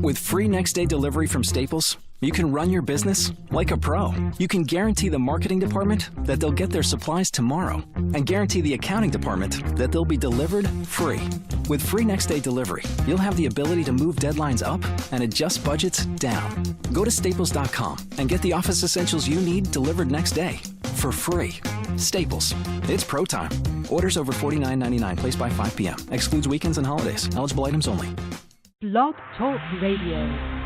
With free next-day delivery from Staples, you can run your business like a pro. You can guarantee the marketing department that they'll get their supplies tomorrow and guarantee the accounting department that they'll be delivered free. With free next-day delivery, you'll have the ability to move deadlines up and adjust budgets down. Go to staples.com and get the office essentials you need delivered next day for free. Staples. It's pro time. Orders over $49.99. Placed by 5 p.m. Excludes weekends and holidays. Eligible items only. Blog Talk Radio.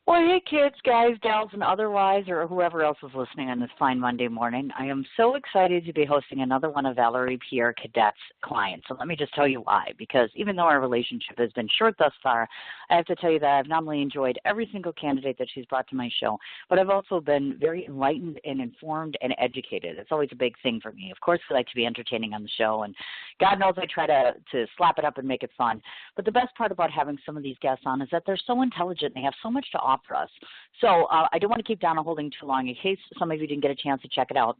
Well, hey, kids, guys, gals, and otherwise, or whoever else is listening on this fine Monday morning. I am so excited to be hosting another one of Valerie Pierre-Cadet's clients. So let me just tell you why, because even though our relationship has been short thus far, I have to tell you that I've not only enjoyed every single candidate that she's brought to my show, but I've also been very enlightened and informed and educated. It's always a big thing for me. Of course, I like to be entertaining on the show, and God knows I try to slap it up and make it fun. But the best part about having some of these guests on is that they're so intelligent and they have so much to offer us. So I don't want to keep Donna holding too long. In case some of you didn't get a chance to check it out,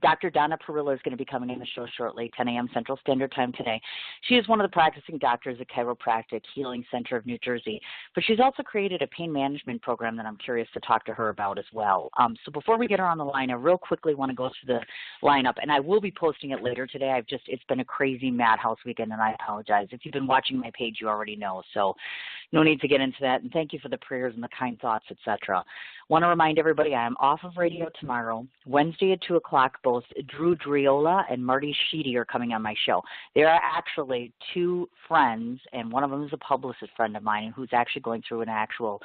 Dr. Donna Perillo is going to be coming in the show shortly, 10 a.m. Central Standard Time today. She is one of the practicing doctors at Chiropractic Healing Center of New Jersey, but she's also created a pain management program that I'm curious to talk to her about as well. So before we get her on the line, I real quickly want to go through the lineup, and I will be posting it later today. It's been a crazy madhouse weekend, and I apologize. If you've been watching my page, you already know, so no need to get into that, and thank you for the prayers and the kind thoughts, etc. Want to remind everybody I am off of radio tomorrow. Wednesday at 2 o'clock, both Drew Driola and Marty Sheedy are coming on my show. They are actually two friends, and one of them is a publicist friend of mine who's actually going through an actual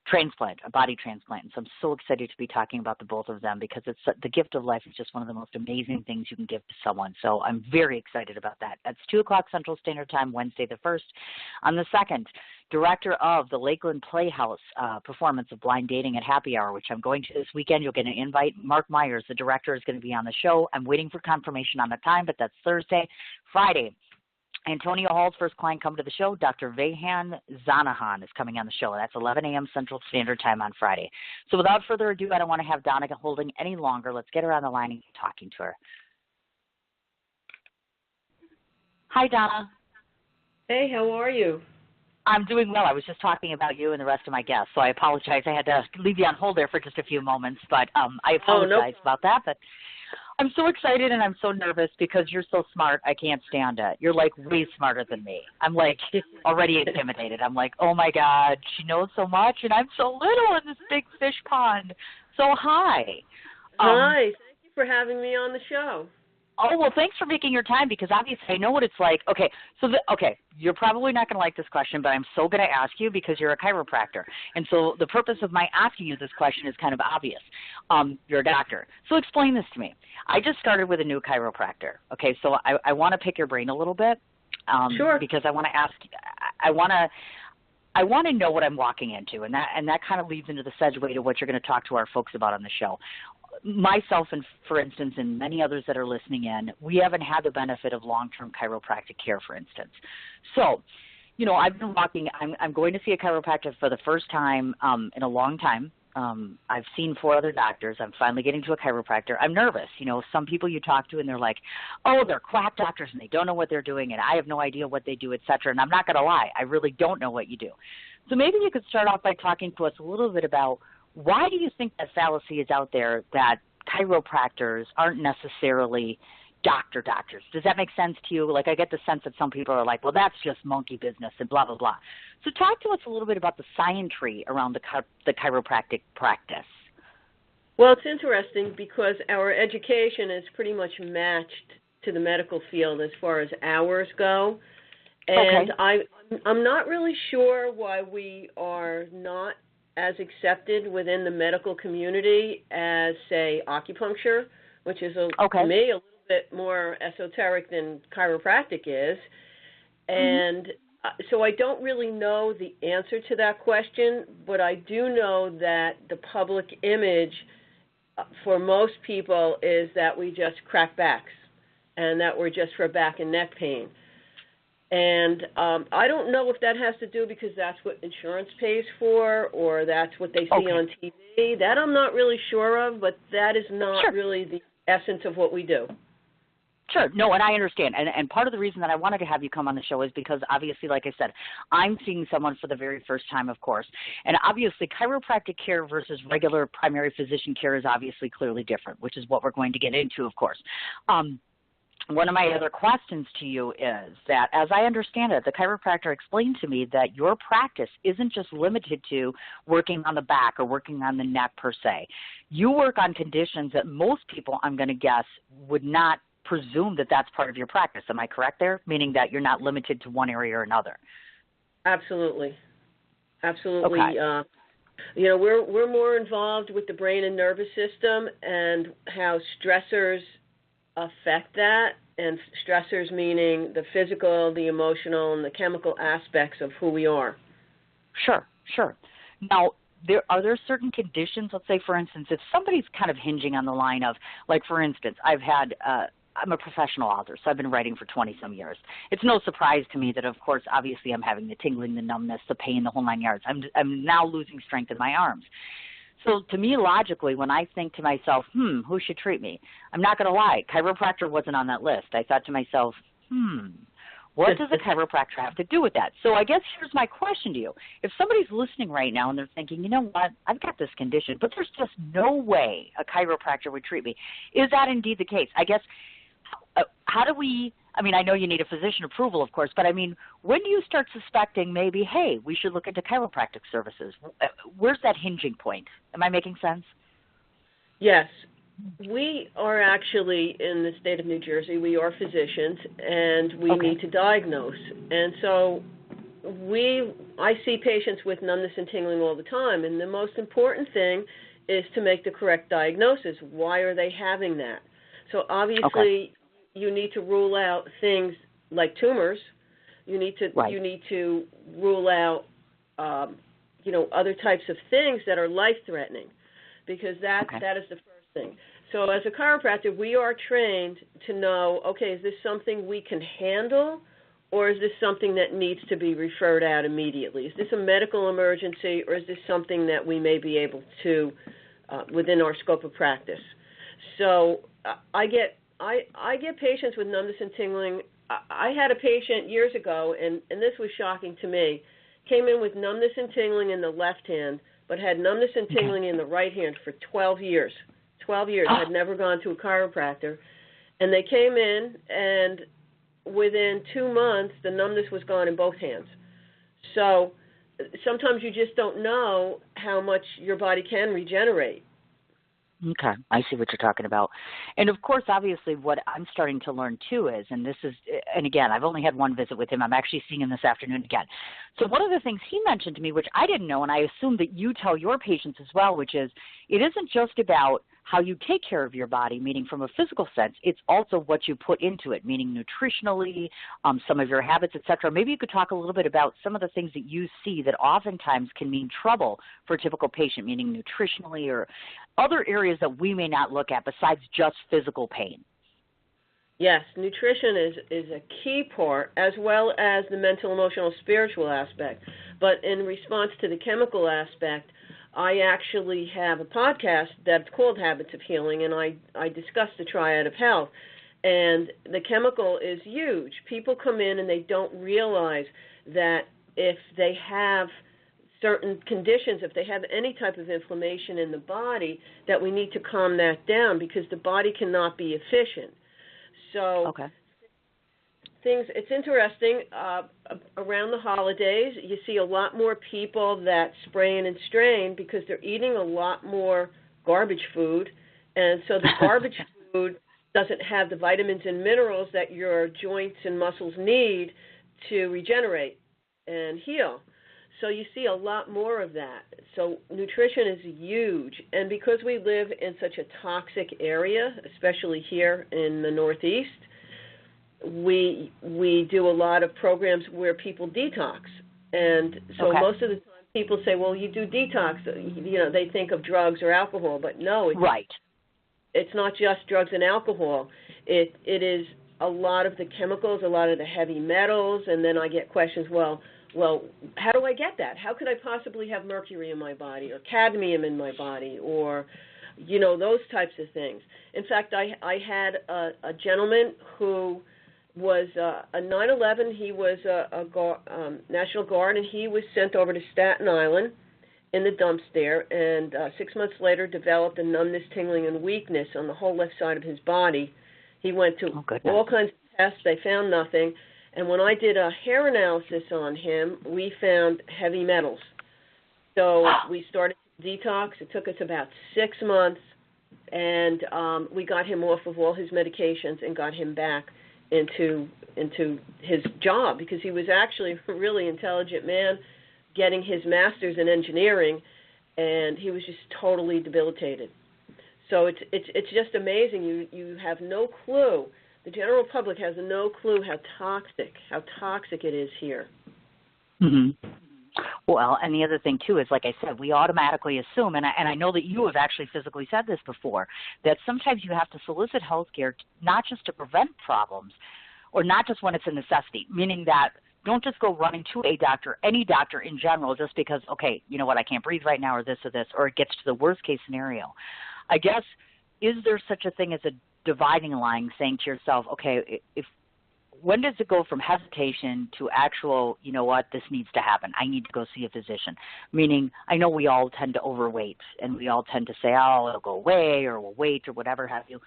transplant, a body transplant. And so I'm so excited to be talking about the both of them because the gift of life is just one of the most amazing things you can give to someone. So I'm very excited about that. That's 2 o'clock Central Standard Time, Wednesday the 1st. On the 2nd, director of the Lakeland Playhouse performance of Blind Dating at Happy Hour, which I'm going to this weekend. You'll get an invite. Mark Myers, the director, is going to be on the show. I'm waiting for confirmation on the time, but that's Thursday. Friday, Antonio Hall's first client come to the show. Dr. Vahan Zanahan is coming on the show. That's 11 a.m. Central Standard Time on Friday. So without further ado, I don't want to have Donna holding any longer. Let's get her on the line and get talking to her. Hi, Donna. Hey, how are you? I'm doing well. I was just talking about you and the rest of my guests, so I apologize. I had to leave you on hold there for just a few moments, but I apologize about that. But I'm so excited and I'm so nervous because you're so smart. I can't stand it. You're like way smarter than me. I'm like already intimidated. I'm like, oh my God, she knows so much and I'm so little in this big fish pond. So hi. Hi. Thank you for having me on the show. Oh, well, thanks for making your time because obviously I know what it's like. Okay, so you're probably not going to like this question, but I'm so going to ask you because you're a chiropractor. And so the purpose of my asking you this question is kind of obvious. You're a doctor. So explain this to me. I just started with a new chiropractor. Okay, so I want to pick your brain a little bit. Sure. Because I want to ask, I want to know what I'm walking into, and that kind of leads into the segue to what you're going to talk to our folks about on the show. Myself and, for instance, and many others that are listening in, we haven't had the benefit of long-term chiropractic care, for instance. So, you know, I've been walking. I'm going to see a chiropractor for the first time in a long time. I've seen 4 other doctors. I'm finally getting to a chiropractor. I'm nervous. You know, some people you talk to and they're like, oh, they're quack doctors and they don't know what they're doing and I have no idea what they do, et cetera. And I'm not going to lie. I really don't know what you do. So maybe you could start off by talking to us a little bit about why do you think that fallacy is out there that chiropractors aren't necessarily doctors? Does that make sense to you? Like I get the sense that some people are like, well, that's just monkey business and blah, blah, blah. So talk to us a little bit about the scientry around the chiropractic practice. Well, it's interesting because our education is pretty much matched to the medical field as far as hours go. And okay. I'm not really sure why we are not as accepted within the medical community as, say, acupuncture, which is, to me, a little bit more esoteric than chiropractic is. And so I don't really know the answer to that question, but I do know that the public image for most people is that we just crack backs and that we're just for back and neck pain. And I don't know if that has to do because that's what insurance pays for or that's what they see on TV. That I'm not really sure of, but that is not really the essence of what we do. Sure. No, and I understand. And part of the reason that I wanted to have you come on the show is because obviously, like I said, I'm seeing someone for the very first time, of course. And obviously, chiropractic care versus regular primary physician care is obviously clearly different, which is what we're going to get into, of course. One of my other questions to you is that, as I understand it, the chiropractor explained to me that your practice isn't just limited to working on the back or working on the neck per se. You work on conditions that most people, I'm going to guess, would not presume that that's part of your practice. Am I correct there? Meaning that you're not limited to one area or another. Absolutely. Absolutely. Okay. We're more involved with the brain and nervous system and how stressors affect that, and stressors meaning the physical, the emotional, and the chemical aspects of who we are. Sure. Now, are there certain conditions, let's say, for instance, if somebody's kind of hinging on the line of, like, for instance, I'm a professional author, so I've been writing for 20-some years. It's no surprise to me that, of course, obviously I'm having the tingling, the numbness, the pain, the whole 9 yards. I'm now losing strength in my arms. So to me, logically, when I think to myself, who should treat me? I'm not going to lie, chiropractor wasn't on that list. I thought to myself, what does a chiropractor have to do with that? So I guess here's my question to you. If somebody's listening right now and they're thinking, you know what, I've got this condition, but there's just no way a chiropractor would treat me. Is that indeed the case? I guess, how do we, I know you need a physician approval, of course, but when do you start suspecting maybe, hey, we should look into chiropractic services? Where's that hinging point? Am I making sense? Yes. We are actually, in the state of New Jersey, we are physicians, and we need to diagnose. And so I see patients with numbness and tingling all the time, and the most important thing is to make the correct diagnosis. Why are they having that? So obviously, you need to rule out things like tumors. You need to rule out other types of things that are life-threatening, because that is the first thing. So as a chiropractor, we are trained to know, okay, is this something we can handle, or is this something that needs to be referred out immediately? Is this a medical emergency, or is this something that we may be able to, within our scope of practice? So I get patients with numbness and tingling. I had a patient years ago, and this was shocking to me, came in with numbness and tingling in the left hand, but had numbness and tingling in the right hand for 12 years. 12 years, had never gone to a chiropractor. And they came in, and within 2 months, the numbness was gone in both hands. So sometimes you just don't know how much your body can regenerate. Okay, I see what you're talking about. And, of course, obviously what I'm starting to learn, too, is, and again, I've only had one visit with him. I'm actually seeing him this afternoon again. So one of the things he mentioned to me, which I didn't know, and I assume that you tell your patients as well, which is it isn't just about how you take care of your body, meaning from a physical sense, it's also what you put into it, meaning nutritionally, some of your habits, et cetera. Maybe you could talk a little bit about some of the things that you see that oftentimes can mean trouble for a typical patient, meaning nutritionally or other areas that we may not look at besides just physical pain. Yes, nutrition is a key part, as well as the mental, emotional, spiritual aspect. But in response to the chemical aspect, I actually have a podcast that's called Habits of Healing, and I discuss the triad of health. And the chemical is huge. People come in and they don't realize that if they have certain conditions, if they have any type of inflammation in the body, that we need to calm that down, because the body cannot be efficient. So it's interesting, around the holidays, you see a lot more people that sprain and strain because they're eating a lot more garbage food, and so the garbage food doesn't have the vitamins and minerals that your joints and muscles need to regenerate and heal. So you see a lot more of that. So nutrition is huge, and because we live in such a toxic area, especially here in the Northeast, we do a lot of programs where people detox. And so most of the time people say, well, you do detox, they think of drugs or alcohol, but no, it's not just drugs and alcohol. It is a lot of the chemicals, a lot of the heavy metals, and then I get questions, well, how do I get that? How could I possibly have mercury in my body or cadmium in my body or those types of things. In fact, I had a gentleman who was a 9/11. He was a National Guard, and he was sent over to Staten Island in the dumps there, and 6 months later developed a numbness, tingling, and weakness on the whole left side of his body. He went to all kinds of tests. They found nothing. And when I did a hair analysis on him, we found heavy metals. So we started detox. It took us about 6 months, and we got him off of all his medications and got him back into his job, because he was actually a really intelligent man getting his master's in engineering, and he was just totally debilitated. So it's just amazing. You have no clue. The general public has no clue how toxic it is here. Mm-hmm. Well, and the other thing, too, is, like I said, we automatically assume, and I know that you have actually physically said this before, that sometimes you have to solicit health care not just to prevent problems, or not just when it's a necessity, meaning that don't just go running to a doctor, any doctor in general, just because, okay, you know what, I can't breathe right now, or this, or it gets to the worst-case scenario. I guess, is there such a thing as a dividing line, saying to yourself, okay, when does it go from hesitation to actual, you know what, this needs to happen, I need to go see a physician? Meaning, I know we all tend to overweight, and we all tend to say, oh, it'll go away, or we'll wait, or whatever have you.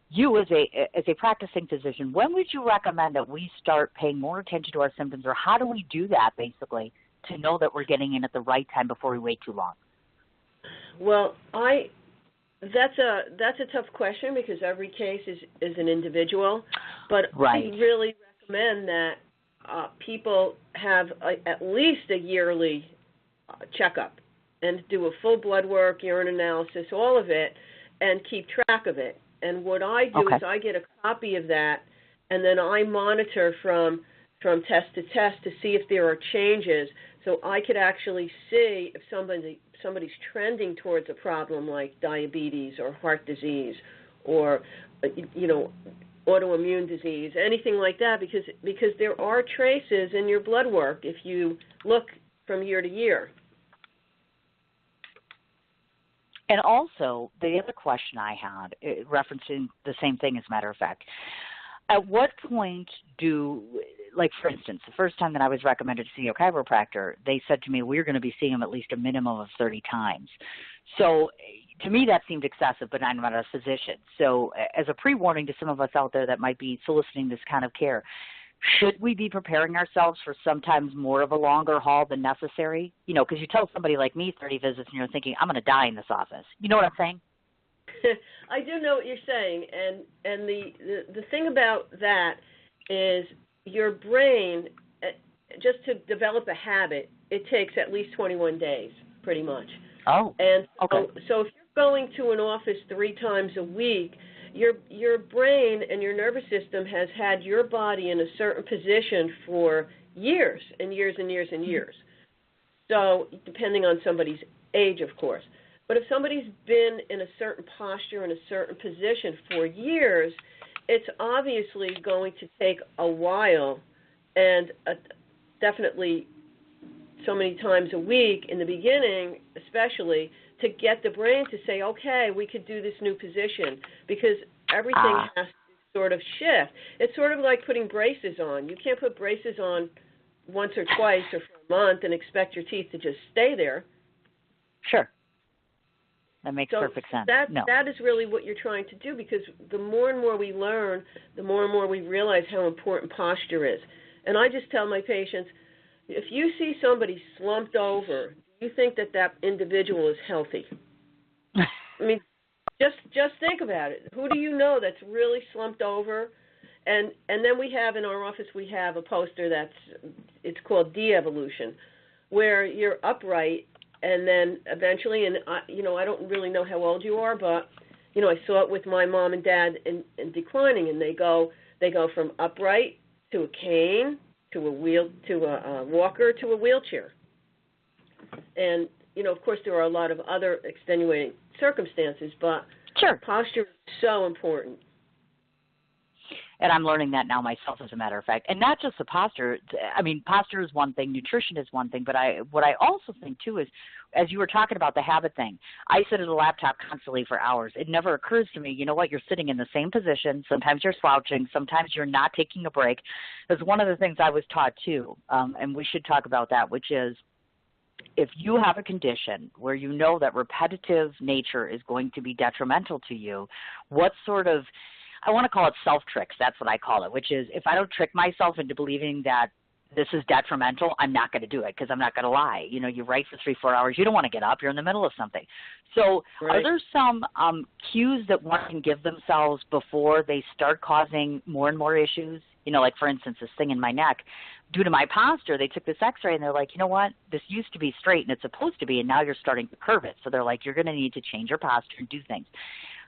You, as a practicing physician, when would you recommend that we start paying more attention to our symptoms, or how do we do that, basically, to know that we're getting in at the right time before we wait too long? Well, that's a tough question, because every case is an individual, but I really recommend that people have at least a yearly checkup and do a full blood work, urine analysis, all of it, and keep track of it. And what I do is I get a copy of that, and then I monitor from test to test to see if there are changes, so I could actually see if somebody's trending towards a problem like diabetes or heart disease or autoimmune disease, anything like that, because there are traces in your blood work if you look from year to year. And also, the other question I had, referencing the same thing, as a matter of fact, at what point like, for instance, the first time that I was recommended to see a chiropractor, they said to me, we're going to be seeing him at least a minimum of 30 times. So to me, that seemed excessive, but I'm not a physician. So as a pre-warning to some of us out there that might be soliciting this kind of care, should we be preparing ourselves for sometimes more of a longer haul than necessary? Because you tell somebody like me 30 visits and you're thinking, I'm going to die in this office. You know what I'm saying? I do know what you're saying, and the thing about that is your brain, just to develop a habit, it takes at least 21 days, pretty much. Oh, and so if you're going to an office 3 times a week, your brain and your nervous system has had your body in a certain position for years and years and years and years. So depending on somebody's age, of course. But if somebody's been in a certain posture, in a certain position for years, it's obviously going to take a while, and definitely so many times a week in the beginning, especially, to get the brain to say, okay, we could do this new position, because everything has to sort of shift. It's sort of like putting braces on. You can't put braces on once or twice or for a month and expect your teeth to just stay there. Sure. That makes perfect sense. That is really what you're trying to do, because the more and more we learn, the more and more we realize how important posture is. And I just tell my patients, if you see somebody slumped over, do you think that individual is healthy? I mean, just think about it. Who do you know that's really slumped over? And then we have in our office, we have a poster it's called de-evolution, where you're upright, and then eventually, and I don't really know how old you are, but I saw it with my mom and dad in declining, and they go from upright to a cane to a walker to a wheelchair. And of course, there are a lot of other extenuating circumstances, but posture is so important. And I'm learning that now myself, as a matter of fact. And not just the posture. I mean, posture is one thing, nutrition is one thing, but what I also think, too, is, as you were talking about the habit thing, I sit at a laptop constantly for hours. It never occurs to me, you know what, you're sitting in the same position. Sometimes you're slouching. Sometimes you're not taking a break. That's one of the things I was taught, too, and we should talk about that, which is, if you have a condition where you know that repetitive nature is going to be detrimental to you, what sort of, I want to call it self-tricks, that's what I call it, which is if I don't trick myself into believing that this is detrimental, I'm not going to do it because I'm not going to lie. You know, you write for 3-4 hours, you don't want to get up, you're in the middle of something. So Are there some cues that one can give themselves before they start causing more and more issues? You know, like, for instance, this thing in my neck, due to my posture, they took this x-ray and they're like, you know what, this used to be straight and it's supposed to be, and now you're starting to curve it. So they're like, you're going to need to change your posture and do things.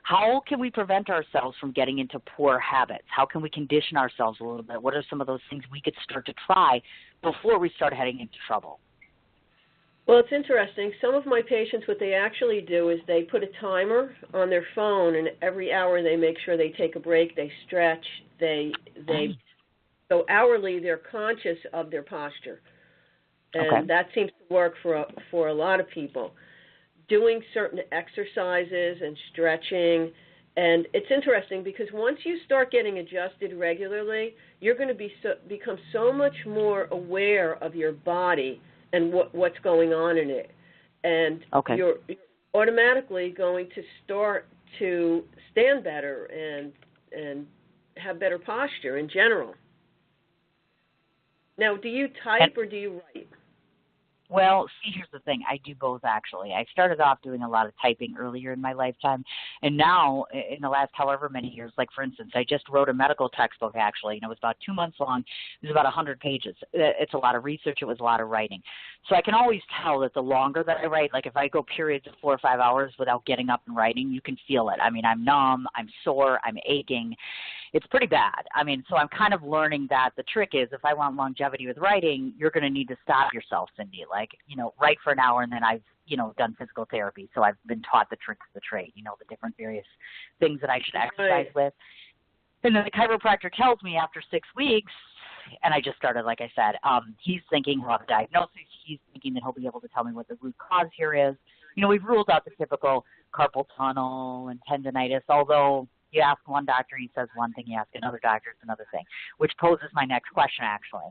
How can we prevent ourselves from getting into poor habits? How can we condition ourselves a little bit? What are some of those things we could start to try before we start heading into trouble? Well, it's interesting. Some of my patients, what they actually do is they put a timer on their phone, and every hour they make sure they take a break, they stretch, so hourly they're conscious of their posture. And that seems to work for a lot of people. Doing certain exercises and stretching, and it's interesting because once you start getting adjusted regularly, you're going to become so much more aware of your body and what's going on in it. And you're automatically going to start to stand better and have better posture in general. Now, do you type or do you write? Well, see, here's the thing. I do both, actually. I started off doing a lot of typing earlier in my lifetime, and now, in the last however many years, like, for instance, I just wrote a medical textbook, actually, and it was about 2 months long. It was about 100 pages. It's a lot of research. It was a lot of writing. So I can always tell that the longer that I write, like if I go periods of 4 or 5 hours without getting up and writing, you can feel it. I mean, I'm numb, I'm sore, I'm aching. It's pretty bad. I mean, so I'm kind of learning that the trick is if I want longevity with writing, you're going to need to stop yourself, Cindy. Like, you know, write for an hour and then I've, you know, done physical therapy. So I've been taught the tricks of the trade, you know, the different various things that I should exercise with. And then the chiropractor tells me after 6 weeks, and I just started, like I said, he's thinking he'll have a diagnosis. He's thinking that he'll be able to tell me what the root cause here is. You know, we've ruled out the typical carpal tunnel and tendonitis, although you ask one doctor, he says one thing, you ask another doctor, it's another thing, which poses my next question, actually.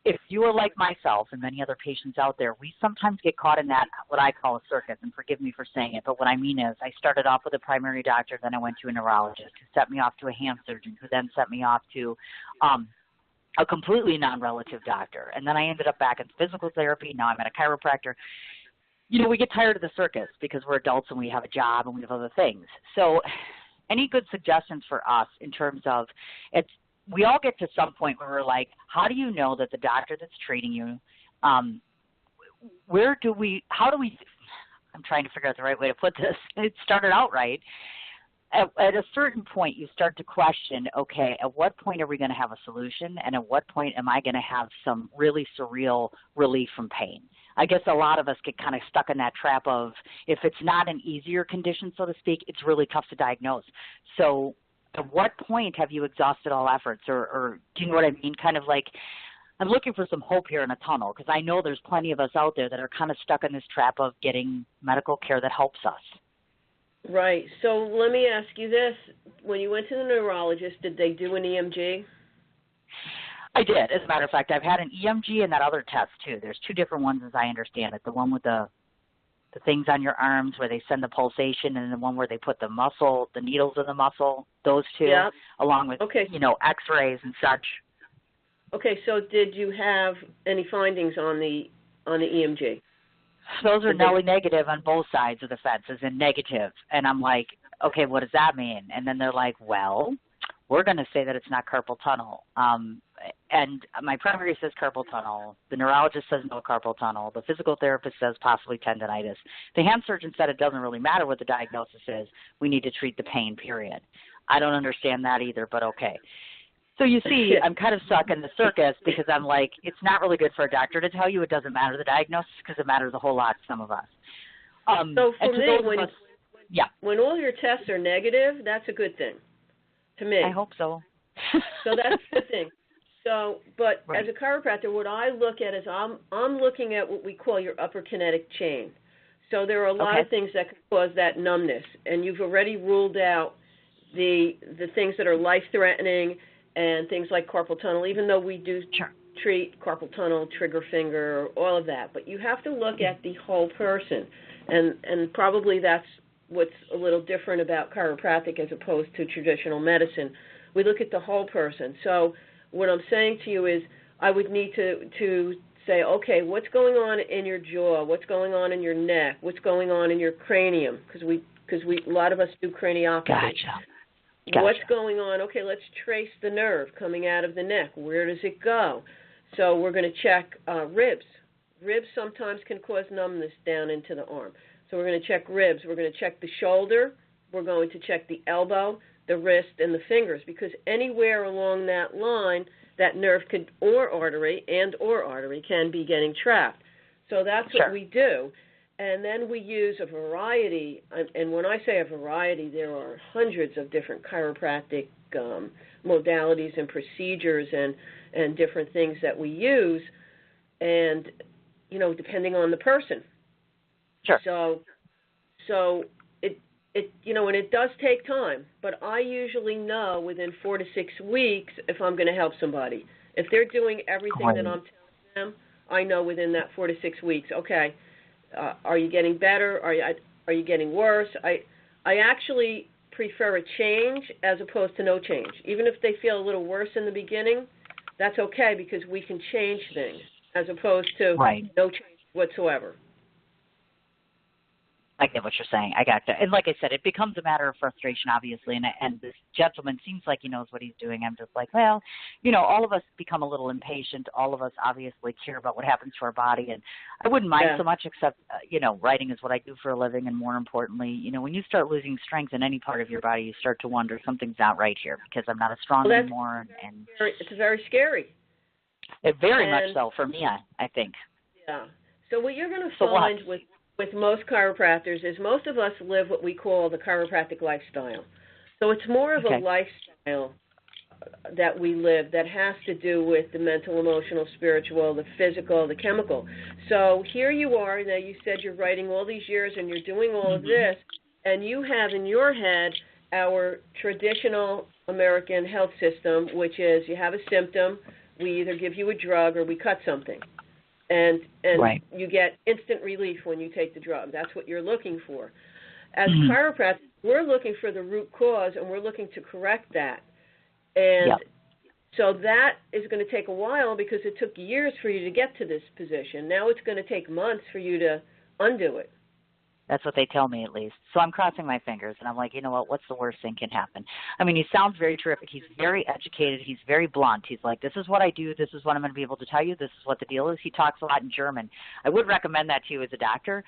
If you are like myself and many other patients out there, we sometimes get caught in that, what I call a circus, and forgive me for saying it, but what I mean is I started off with a primary doctor, then I went to a neurologist who set me off to a hand surgeon, who then set me off to a completely non-relative doctor, and then I ended up back in physical therapy. Now I'm at a chiropractor. You know, we get tired of the circus because we're adults and we have a job and we have other things. So any good suggestions for us in terms of we all get to some point where we're like, how do you know that the doctor that's treating you, I'm trying to figure out the right way to put this. It started out right. At a certain point, you start to question, okay, at what point are we going to have a solution, and at what point am I going to have some really surreal relief from pain? I guess a lot of us get kind of stuck in that trap of if it's not an easier condition, so to speak, it's really tough to diagnose. So at what point have you exhausted all efforts, or do you know what I mean? Kind of like I'm looking for some hope here in a tunnel because I know there's plenty of us out there that are kind of stuck in this trap of getting medical care that helps us. Right. So let me ask you this. When you went to the neurologist, did they do an EMG? I did. As a matter of fact, I've had an EMG and that other test, too. There's two different ones, as I understand it. The one with the things on your arms where they send the pulsation, and the one where they put the needles in the muscle, those two, along with, X-rays and such. Okay, so did you have any findings on the EMG? Those are null negative on both sides of the fence, as in negative. And I'm like, okay, what does that mean? And then they're like, well, we're going to say that it's not carpal tunnel. And my primary says carpal tunnel. The neurologist says no carpal tunnel. The physical therapist says possibly tendonitis. The hand surgeon said it doesn't really matter what the diagnosis is. We need to treat the pain, period. I don't understand that either, but okay. So you see, I'm kind of stuck in the circus because I'm like, it's not really good for a doctor to tell you it doesn't matter the diagnosis because it matters a whole lot to some of us. So for me, when all your tests are negative, that's a good thing to me. I hope so. So that's the thing. So, but right. as a chiropractor, what I look at is I'm looking at what we call your upper kinetic chain. So there are a lot of things that can cause that numbness, and you've already ruled out the things that are life-threatening and things like carpal tunnel, even though we do treat carpal tunnel, trigger finger, all of that. But you have to look at the whole person, and probably that's what's a little different about chiropractic as opposed to traditional medicine. We look at the whole person. So what I'm saying to you is I would need to say, okay, what's going on in your jaw? What's going on in your neck? What's going on in your cranium? Because a lot of us do craniopathy. Gotcha. What's going on? Okay, let's trace the nerve coming out of the neck. Where does it go? So we're going to check ribs. Ribs sometimes can cause numbness down into the arm. So we're going to check ribs. We're going to check the shoulder. We're going to check the elbow, the wrist, and the fingers, because anywhere along that line, that nerve or artery can be getting trapped. So that's what we do. And then we use a variety, and when I say a variety, there are hundreds of different chiropractic modalities and procedures and different things that we use, and, depending on the person. Sure. So it and it does take time, but I usually know within 4 to 6 weeks if I'm going to help somebody. If they're doing everything that I'm telling them, I know within that 4 to 6 weeks, okay, are you getting better? Are you getting worse? I actually prefer a change as opposed to no change. Even if they feel a little worse in the beginning, that's okay because we can change things as opposed to no change whatsoever. I get what you're saying. I got that. And like I said, it becomes a matter of frustration, obviously, and this gentleman seems like he knows what he's doing. I'm just like, well, all of us become a little impatient. All of us obviously care about what happens to our body, and I wouldn't mind so much except, writing is what I do for a living, and more importantly, when you start losing strength in any part of your body, you start to wonder something's not right here because I'm not as strong anymore. And it's very scary. Very much so for me, I think. Yeah. So what you're going to find with most chiropractors is most of us live what we call the chiropractic lifestyle. So it's more of a lifestyle that we live that has to do with the mental, emotional, spiritual, the physical, the chemical. So here you are, now you said you're writing all these years and you're doing all of this, and you have in your head our traditional American health system, which is you have a symptom, we either give you a drug or we cut something. And you get instant relief when you take the drug. That's what you're looking for. As chiropractors, we're looking for the root cause, and we're looking to correct that. And so that is going to take a while because it took years for you to get to this position. Now it's going to take months for you to undo it. That's what they tell me, at least. So I'm crossing my fingers, and I'm like, what's the worst thing can happen? I mean, he sounds very terrific. He's very educated. He's very blunt. He's like, this is what I do. This is what I'm going to be able to tell you. This is what the deal is. He talks a lot in German. I would recommend that to you as a doctor.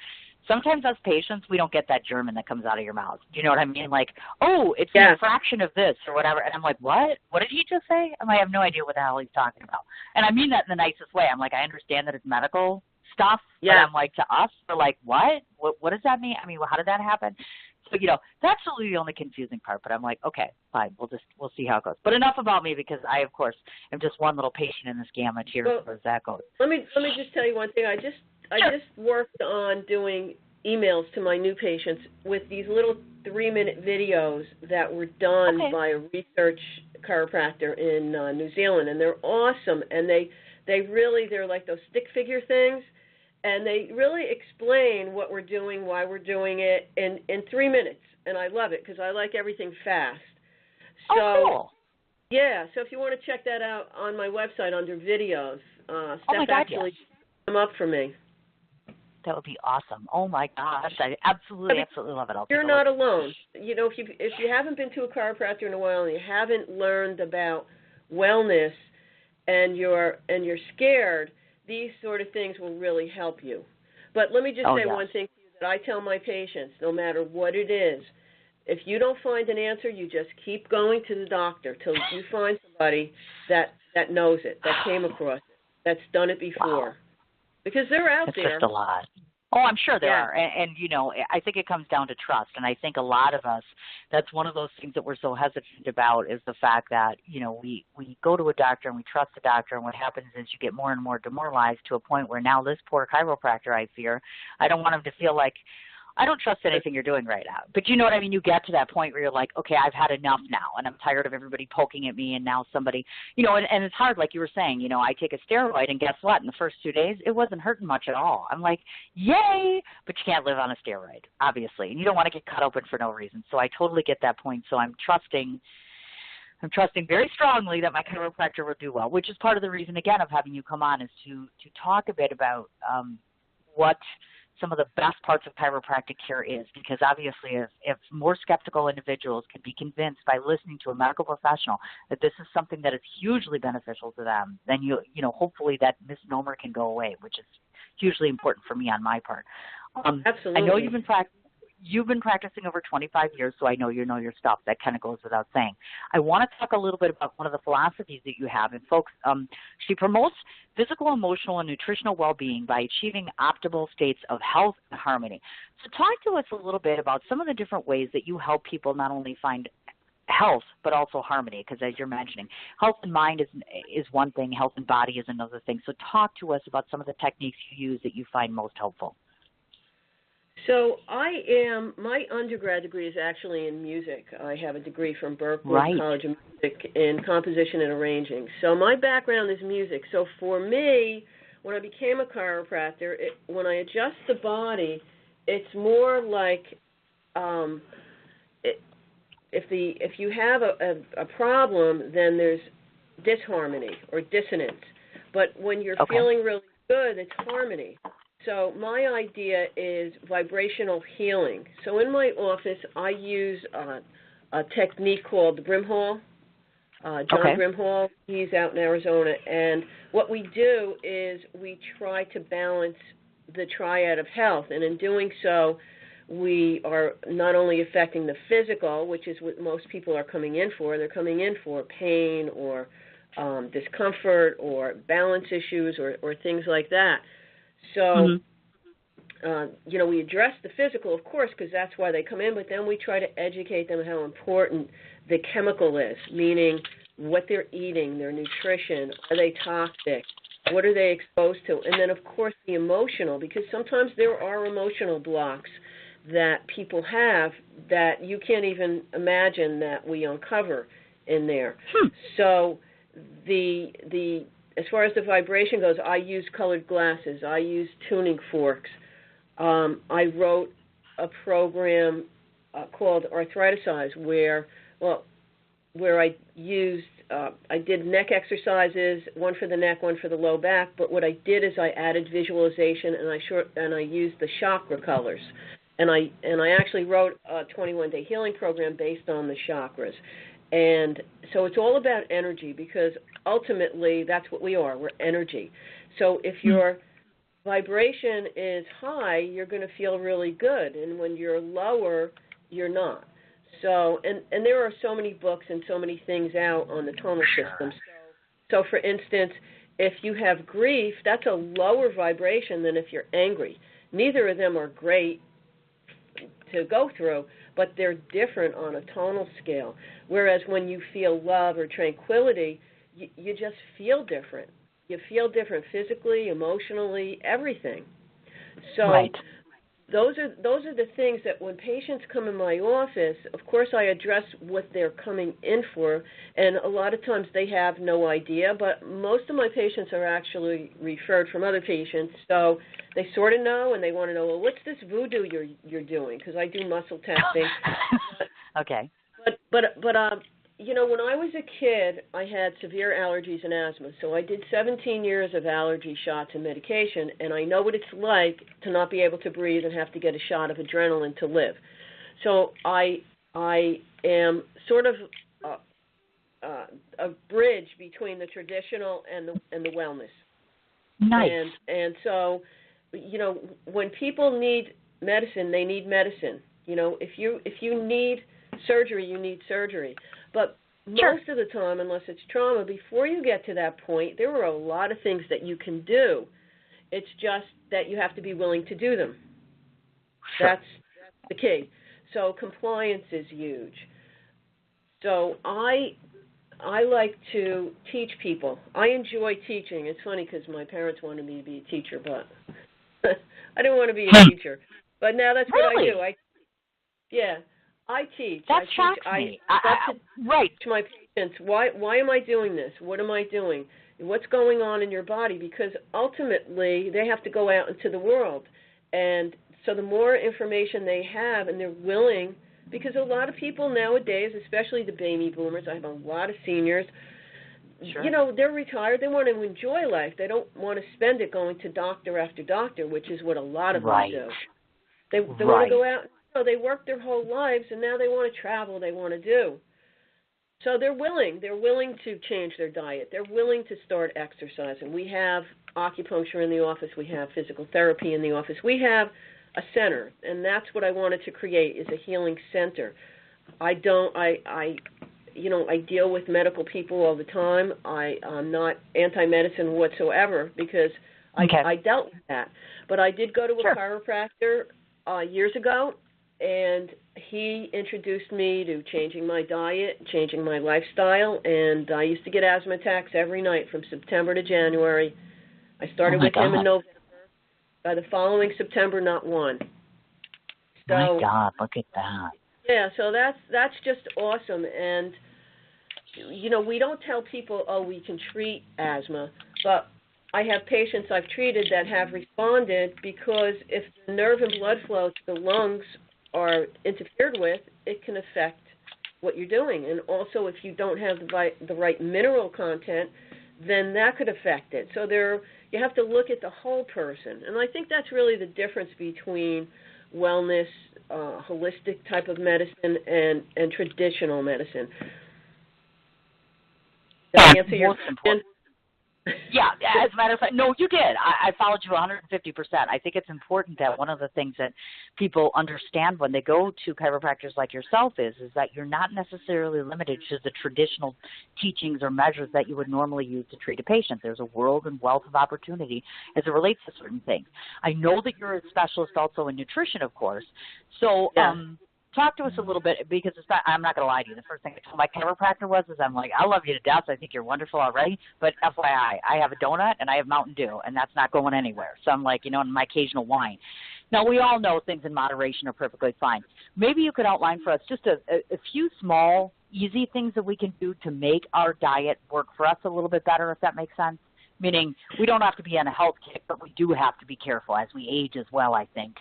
Sometimes as patients, we don't get that German that comes out of your mouth. Do you know what I mean? Like, it's a fraction of this or whatever. And I'm like, what? What did he just say? I have no idea what the hell he's talking about. And I mean that in the nicest way. I'm like, I understand that it's medical stuff, but I'm like, to us, we're like, what does that mean? I mean, how did that happen? So, that's really the only confusing part, but I'm like, okay, fine, we'll see how it goes. But enough about me because I, of course, am just one little patient in this gamut here as far as that goes. Let me just tell you one thing. I just worked on doing emails to my new patients with these little 3-minute videos that were done by a research chiropractor in New Zealand, and they're awesome, and they're like those stick figure things. And they really explain what we're doing, why we're doing it in 3 minutes. And I love it because I like everything fast. So, cool. Yeah, so if you want to check that out on my website under videos, Steph actually come up for me. That would be awesome. Oh, my gosh. I absolutely love it. You're not alone. If you haven't been to a chiropractor in a while and you haven't learned about wellness and you're scared, these sort of things will really help you. But let me just say one thing to you that I tell my patients, no matter what it is, if you don't find an answer, you just keep going to the doctor till you find somebody that knows it, that came across it, that's done it before. Because they're out there. It's just a lot. Oh, I'm sure there Yeah. are. And, I think it comes down to trust. And I think a lot of us, that's one of those things that we're so hesitant about is the fact that, we go to a doctor and we trust the doctor. And what happens is you get more and more demoralized to a point where now this poor chiropractor, I fear, I don't want him to feel like, I don't trust anything you're doing right now. But you know what I mean? You get to that point where you're like, okay, I've had enough now, and I'm tired of everybody poking at me, and now somebody, and it's hard, like you were saying, I take a steroid, and guess what? In the first 2 days, it wasn't hurting much at all. I'm like, yay! But you can't live on a steroid, obviously, and you don't want to get cut open for no reason. So I totally get that point. So I'm trusting very strongly that my chiropractor will do well, which is part of the reason, again, of having you come on is to talk a bit about what some of the best parts of chiropractic care is, because obviously if more skeptical individuals can be convinced by listening to a medical professional that this is something that is hugely beneficial to them, then hopefully that misnomer can go away, which is hugely important for me on my part. Absolutely. I know you've been practicing over 25 years, so I know you know your stuff. That kind of goes without saying. I want to talk a little bit about one of the philosophies that you have. And, folks, she promotes physical, emotional, and nutritional well-being by achieving optimal states of health and harmony. So talk to us a little bit about some of the different ways that you help people not only find health but also harmony, because as you're mentioning, health and mind is one thing, health and body is another thing. So talk to us about some of the techniques you use that you find most helpful. So my undergrad degree is actually in music. I have a degree from Berklee College of Music in composition and arranging. So my background is music. So for me, when I became a chiropractor, when I adjust the body, it's more like if you have a problem, then there's disharmony or dissonance. But when you're feeling really good, it's harmony. So my idea is vibrational healing. So in my office, I use a technique called the Brimhall. John Brimhall, he's out in Arizona. And what we do is we try to balance the triad of health. And in doing so, we are not only affecting the physical, which is what most people are coming in for. They're coming in for pain or discomfort or balance issues or things like that. So, we address the physical, of course, because that's why they come in, but then we try to educate them how important the chemical is, meaning what they're eating, their nutrition, are they toxic, what are they exposed to, and then, of course, the emotional, because sometimes there are emotional blocks that people have that you can't even imagine that we uncover in there. So as far as the vibration goes, I use colored glasses. I use tuning forks. I wrote a program called Arthriticise where I used, I did neck exercises, one for the neck, one for the low back, but what I did is I added visualization and I used the chakra colors. And I actually wrote a 21-day healing program based on the chakras. And so it's all about energy because ultimately that's what we are. We're energy. So if your vibration is high, you're going to feel really good. And when you're lower, you're not. So, and there are so many books and so many things out on the tonal system. So for instance, if you have grief, that's a lower vibration than if you're angry. Neither of them are great to go through, but they're different on a tonal scale. Whereas when you feel love or tranquility, you just feel different. You feel different physically, emotionally, everything. So those are the things that when patients come in my office, of course I address what they're coming in for, and a lot of times they have no idea, but most of my patients are actually referred from other patients, so they sort of know and they want to know, well, what's this voodoo you're doing? Because I do muscle testing. Okay. But when I was a kid, I had severe allergies and asthma, so I did 17 years of allergy shots and medication, and I know what it's like to not be able to breathe and have to get a shot of adrenaline to live. So I am sort of a bridge between the traditional and the wellness. Nice. And so, when people need medicine, they need medicine. If you need surgery, you need surgery. But most of the time, unless it's trauma, before you get to that point, there are a lot of things that you can do. It's just that you have to be willing to do them. Sure. That's the key. So compliance is huge. So I like to teach people. I enjoy teaching. It's funny because my parents wanted me to be a teacher, but I didn't want to be a teacher. But now that's what I do. I teach. That shocks me. Right. To my patients, why am I doing this? What am I doing? What's going on in your body? Because ultimately they have to go out into the world. And so the more information they have and they're willing, because a lot of people nowadays, especially the baby boomers, I have a lot of seniors, sure. You know, they're retired. They want to enjoy life. They don't want to spend it going to doctor after doctor, which is what a lot of them do. They want to go out. You know, they work their whole lives, and now they want to travel. They want to do. So they're willing. They're willing to change their diet. They're willing to start exercising. We have acupuncture in the office. We have physical therapy in the office. We have a center, and that's what I wanted to create, is a healing center. I deal with medical people all the time. I'm not anti-medicine whatsoever because I dealt with that. But I did go to a chiropractor years ago, and he introduced me to changing my diet, changing my lifestyle, and I used to get asthma attacks every night from September to January. I started with him in November. By the following September, not one. So, my God, look at that. Yeah, so that's just awesome. And, you know, we don't tell people, oh, we can treat asthma, but I have patients I've treated that have responded because if the nerve and blood flow to the lungs are interfered with, it can affect what you're doing. And also, if you don't have the right mineral content, then that could affect it. So you have to look at the whole person. And I think that's really the difference between wellness, holistic type of medicine, and traditional medicine. Did I answer your question? Yeah, as a matter of fact, no, you did. I followed you 150%. I think it's important that one of the things that people understand when they go to chiropractors like yourself is that you're not necessarily limited to the traditional teachings or measures that you would normally use to treat a patient. There's a world and wealth of opportunity as it relates to certain things. I know that you're a specialist also in nutrition, of course. So, talk to us a little bit, because I'm not going to lie to you. The first thing I told my chiropractor was I'm like, I love you to death. I think you're wonderful already. But FYI, I have a donut and I have Mountain Dew, and that's not going anywhere. So I'm like, and my occasional wine. Now, we all know things in moderation are perfectly fine. Maybe you could outline for us just a few small, easy things that we can do to make our diet work for us a little bit better, if that makes sense. Meaning we don't have to be on a health kick, but we do have to be careful as we age as well, I think.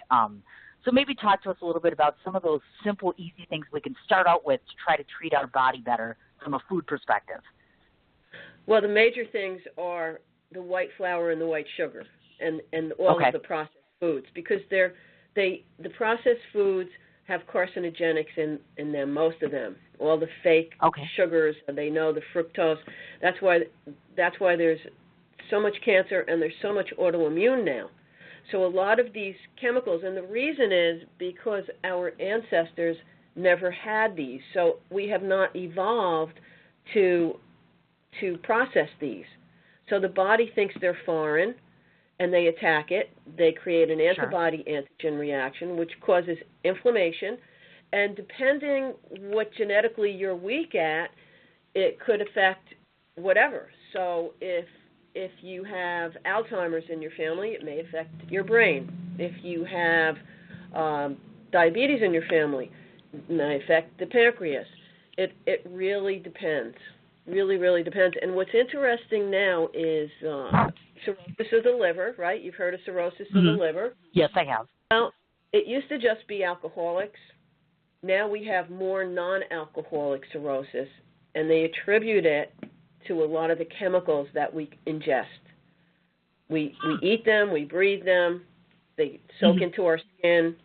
So maybe talk to us a little bit about some of those simple, easy things we can start out with to try to treat our body better from a food perspective. Well, the major things are the white flour and the white sugar and all of the processed foods, because the processed foods have carcinogenics in them, most of them. All the fake sugars, they know the fructose. That's why there's so much cancer and there's so much autoimmune now. So a lot of these chemicals, and the reason is because our ancestors never had these. So we have not evolved to process these. So the body thinks they're foreign, and they attack it. They create an antibody-antigen reaction, which causes inflammation. And depending what genetically you're weak at, it could affect whatever. So if you have Alzheimer's in your family, it may affect your brain. If you have diabetes in your family, it may affect the pancreas. It really depends. Really, really depends. And what's interesting now is cirrhosis of the liver, right? You've heard of cirrhosis of the liver. Yes, I have. Well, it used to just be alcoholics. Now we have more non-alcoholic cirrhosis, and they attribute it to a lot of the chemicals that we ingest. We eat them, we breathe them, they soak into our skin,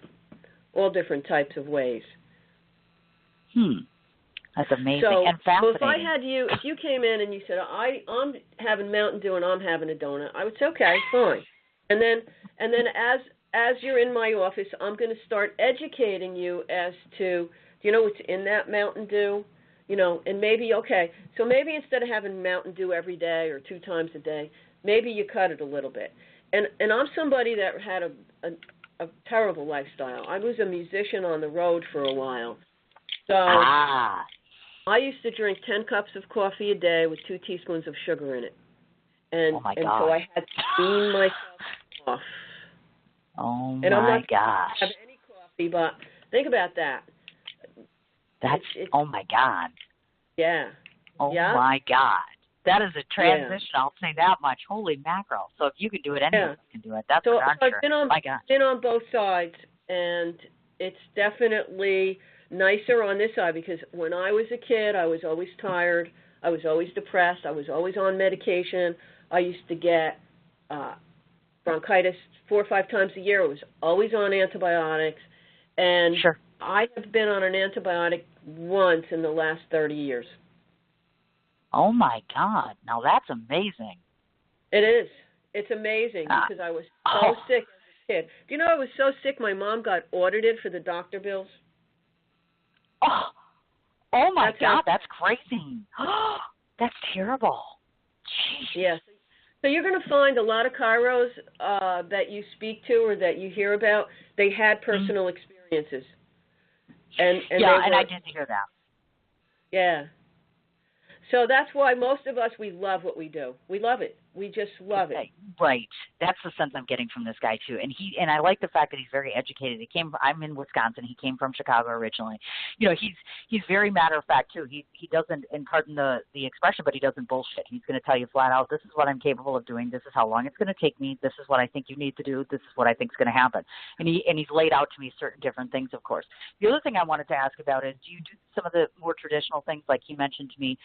all different types of ways. That's amazing and fascinating. So if you came in and you said, I'm having Mountain Dew and I'm having a donut, I would say, okay, fine. And then as you're in my office, I'm going to start educating you as to, do you know what's in that Mountain Dew? You know, and maybe instead of having Mountain Dew every day or 2 times a day, maybe you cut it a little bit. and I'm somebody that had a terrible lifestyle. I was a musician on the road for a while. So I used to drink 10 cups of coffee a day with 2 teaspoons of sugar in it. And, oh my and God. so I had to wean myself off. Oh and I'm my not gosh. have any coffee, but think about that. That's, it's, oh my God. Yeah. Oh yeah. my God. That is a transition, I'll say that much. Holy mackerel. So if you can do it, anyone can do it. That's for I've sure. been on both sides, and it's definitely nicer on this side because when I was a kid, I was always tired. I was always depressed. I was always on medication. I used to get bronchitis 4 or 5 times a year. I was always on antibiotics. And I have been on an antibiotic once in the last 30 years. Oh, my God. Now, that's amazing. It is. It's amazing because I was so sick as a kid. Do you know I was so sick my mom got audited for the doctor bills? Oh my God, that's crazy. That's terrible. Jeez. Yes. So you're going to find a lot of chiros that you speak to or that you hear about, they had personal experiences. And I did hear that. Yeah. So that's why most of us, we love what we do. We love it. We just love it. Right. That's the sense I'm getting from this guy too. And I like the fact that he's very educated. I'm in Wisconsin. He came from Chicago originally. You know, he's very matter of fact too. He doesn't, and pardon the expression, but he doesn't bullshit. He's going to tell you flat out, this is what I'm capable of doing. This is how long it's going to take me. This is what I think you need to do. This is what I think is going to happen. And he's laid out to me certain different things, of course. The other thing I wanted to ask about is, do you do some of the more traditional things like he mentioned to me?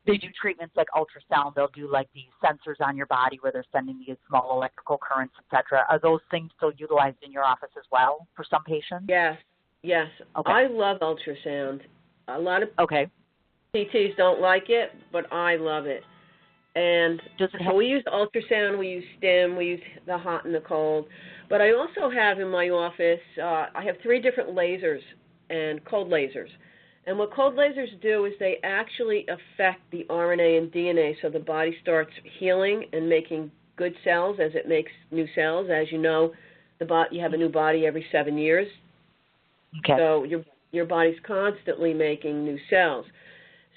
They do treatments like ultrasound. They'll do like these sensors on your body where they're sending these small electrical currents, et cetera. Are those things still utilized in your office as well for some patients? Yes. Okay. I love ultrasound. A lot of PTs don't like it, but I love it. And so we use ultrasound, we use stim, we use the hot and the cold. But I also have in my office, I have 3 different lasers and cold lasers. And what cold lasers do is they actually affect the RNA and DNA so the body starts healing and making good cells as it makes new cells. As you know, you have a new body every 7 years. Okay. So your body's constantly making new cells.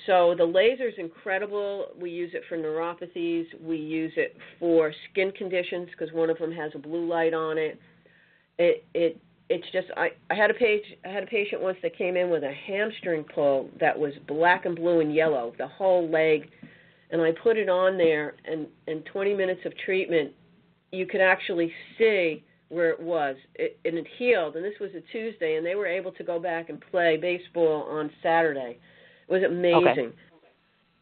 So the laser is incredible. We use it for neuropathies. We use it for skin conditions because one of them has a blue light on it. It's just I had a patient once that came in with a hamstring pull that was black and blue and yellow, the whole leg, and I put it on there, and in 20 minutes of treatment, you could actually see where it was, and it healed, and this was a Tuesday, and they were able to go back and play baseball on Saturday. It was amazing. Okay.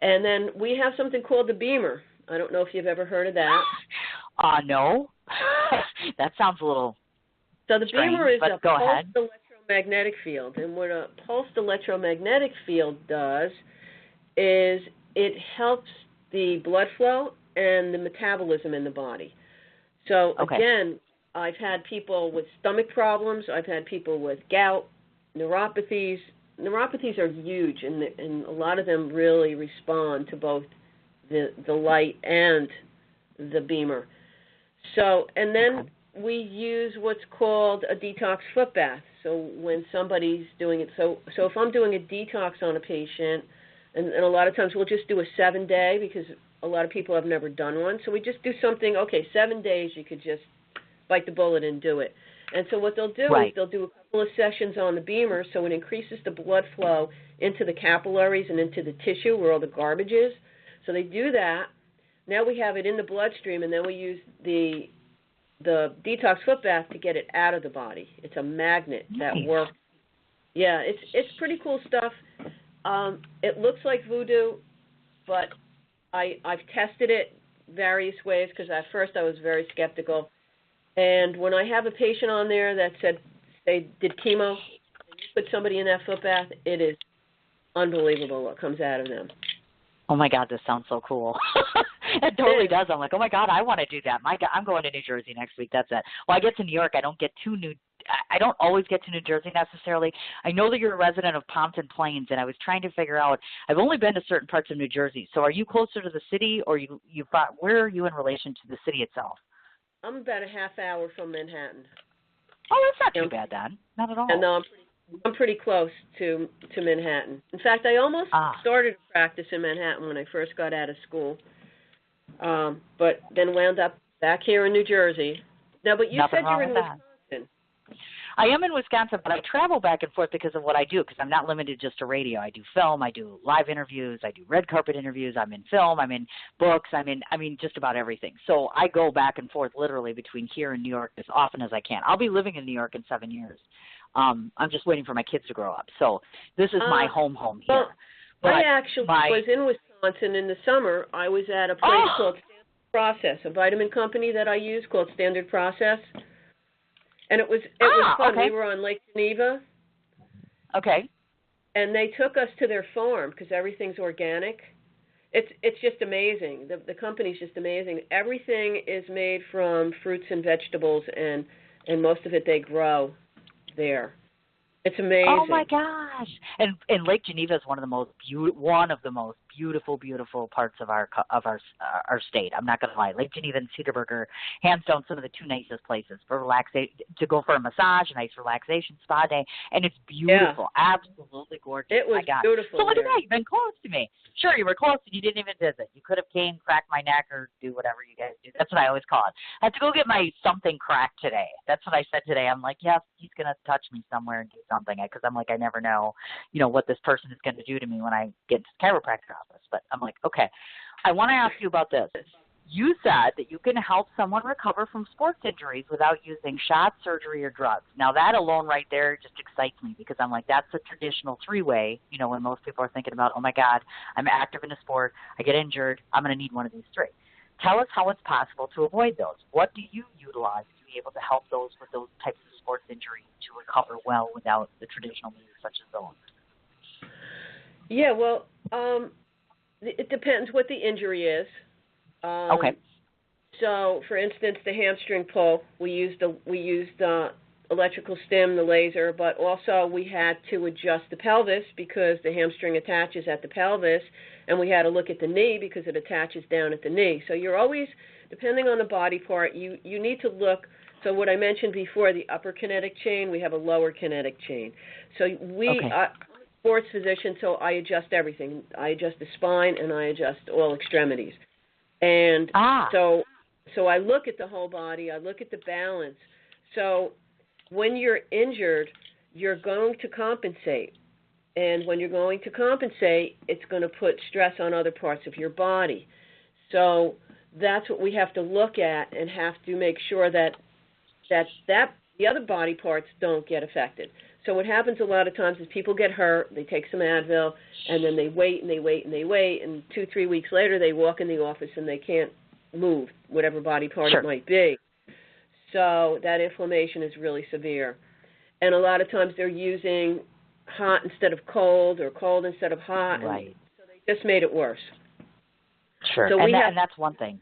And then we have something called the Beamer. I don't know if you've ever heard of that. No. That sounds a little... So the strange, Beamer is a pulsed electromagnetic field, and what a pulsed electromagnetic field does is it helps the blood flow and the metabolism in the body. So again, I've had people with stomach problems, I've had people with gout, neuropathies. Neuropathies are huge, and a lot of them really respond to both the light and the Beamer. So, and then we use what's called a detox foot bath. So when somebody's doing it, so if I'm doing a detox on a patient, and a lot of times we'll just do a 7-day because a lot of people have never done one. So we just do something, 7 days you could just bite the bullet and do it. And so what they'll do is they'll do a couple of sessions on the Beamer so it increases the blood flow into the capillaries and into the tissue where all the garbage is. So they do that. Now we have it in the bloodstream, and then we use the detox foot bath to get it out of the body. It's a magnet that works. Yeah, it's pretty cool stuff. It looks like voodoo, but I've tested it various ways because at first I was very skeptical. And when I have a patient on there that said they did chemo and you put somebody in that foot bath, it is unbelievable what comes out of them. Oh, my God, this sounds so cool. It totally does. I'm like, oh, my God, I want to do that. My God, I'm going to New Jersey next week. That's it. Well, I get to New York. I don't always get to New Jersey necessarily. I know that you're a resident of Pompton Plains, and I was trying to figure out, I've only been to certain parts of New Jersey. So are you closer to the city, or where are you in relation to the city itself? I'm about a half hour from Manhattan. Oh, that's not too bad then. Not at all. And I'm pretty close to Manhattan. In fact, I almost started a practice in Manhattan when I first got out of school, but then wound up back here in New Jersey. Now, but you said you're in Wisconsin. I am in Wisconsin, but I travel back and forth because of what I do, because I'm not limited just to radio. I do film, I do live interviews, I do red carpet interviews, I'm in film, I'm in books, I mean just about everything. So I go back and forth literally between here and New York as often as I can. I'll be living in New York in 7 years. I'm just waiting for my kids to grow up. So this is my home here. Well, I actually was in Wisconsin in the summer. I was at a place called Standard Process, a vitamin company that I use called Standard Process. And it was fun. Okay. We were on Lake Geneva. Okay. And they took us to their farm because everything's organic. It's just amazing. The company's just amazing. Everything is made from fruits and vegetables, and most of it they grow there. It's amazing. Oh my gosh! And Lake Geneva is one of the most beautiful parts of our state. I'm not going to lie. Lake Geneva and Cedarburg, hands down, some of the two nicest places for to go for a massage, a nice relaxation spa day, and it's beautiful, absolutely gorgeous. It was beautiful. So look at that. You've been close to me. Sure, you were close, and you didn't even visit. You could have came, cracked my neck, or do whatever you guys do. That's what I always call it. I have to go get my something cracked today. That's what I said today. I'm like, yes, he's going to touch me somewhere and do something, because I'm like, I never know, what this person is going to do to me when I get to the chiropractor office. But I'm like, okay, I want to ask you about this. You said that you can help someone recover from sports injuries without using shots, surgery, or drugs. Now, that alone right there just excites me, because I'm like, that's a traditional three-way, when most people are thinking about, oh, my God, I'm active in a sport, I get injured, I'm going to need one of these three. Tell us how it's possible to avoid those. What do you utilize to be able to help those with those types of sports injuries to recover well without the traditional means such as those? Yeah, well, it depends what the injury is. Okay. So, for instance, the hamstring pull, we used electrical stim, the laser, but also we had to adjust the pelvis because the hamstring attaches at the pelvis, and we had to look at the knee because it attaches down at the knee. So you're always, depending on the body part, you need to look. So what I mentioned before, the upper kinetic chain, we have a lower kinetic chain. So I'm a sports physician, so I adjust everything. I adjust the spine, and I adjust all extremities. And so I look at the whole body. I look at the balance. So when you're injured, you're going to compensate. And when you're going to compensate, it's going to put stress on other parts of your body. So that's what we have to look at and have to make sure that the other body parts don't get affected. So what happens a lot of times is people get hurt, they take some Advil, and then they wait, and 2-3 weeks later they walk in the office and they can't move, whatever body part it might be. So that inflammation is really severe. And a lot of times they're using hot instead of cold or cold instead of hot. Right. And so they just made it worse. Sure, so and that's one thing.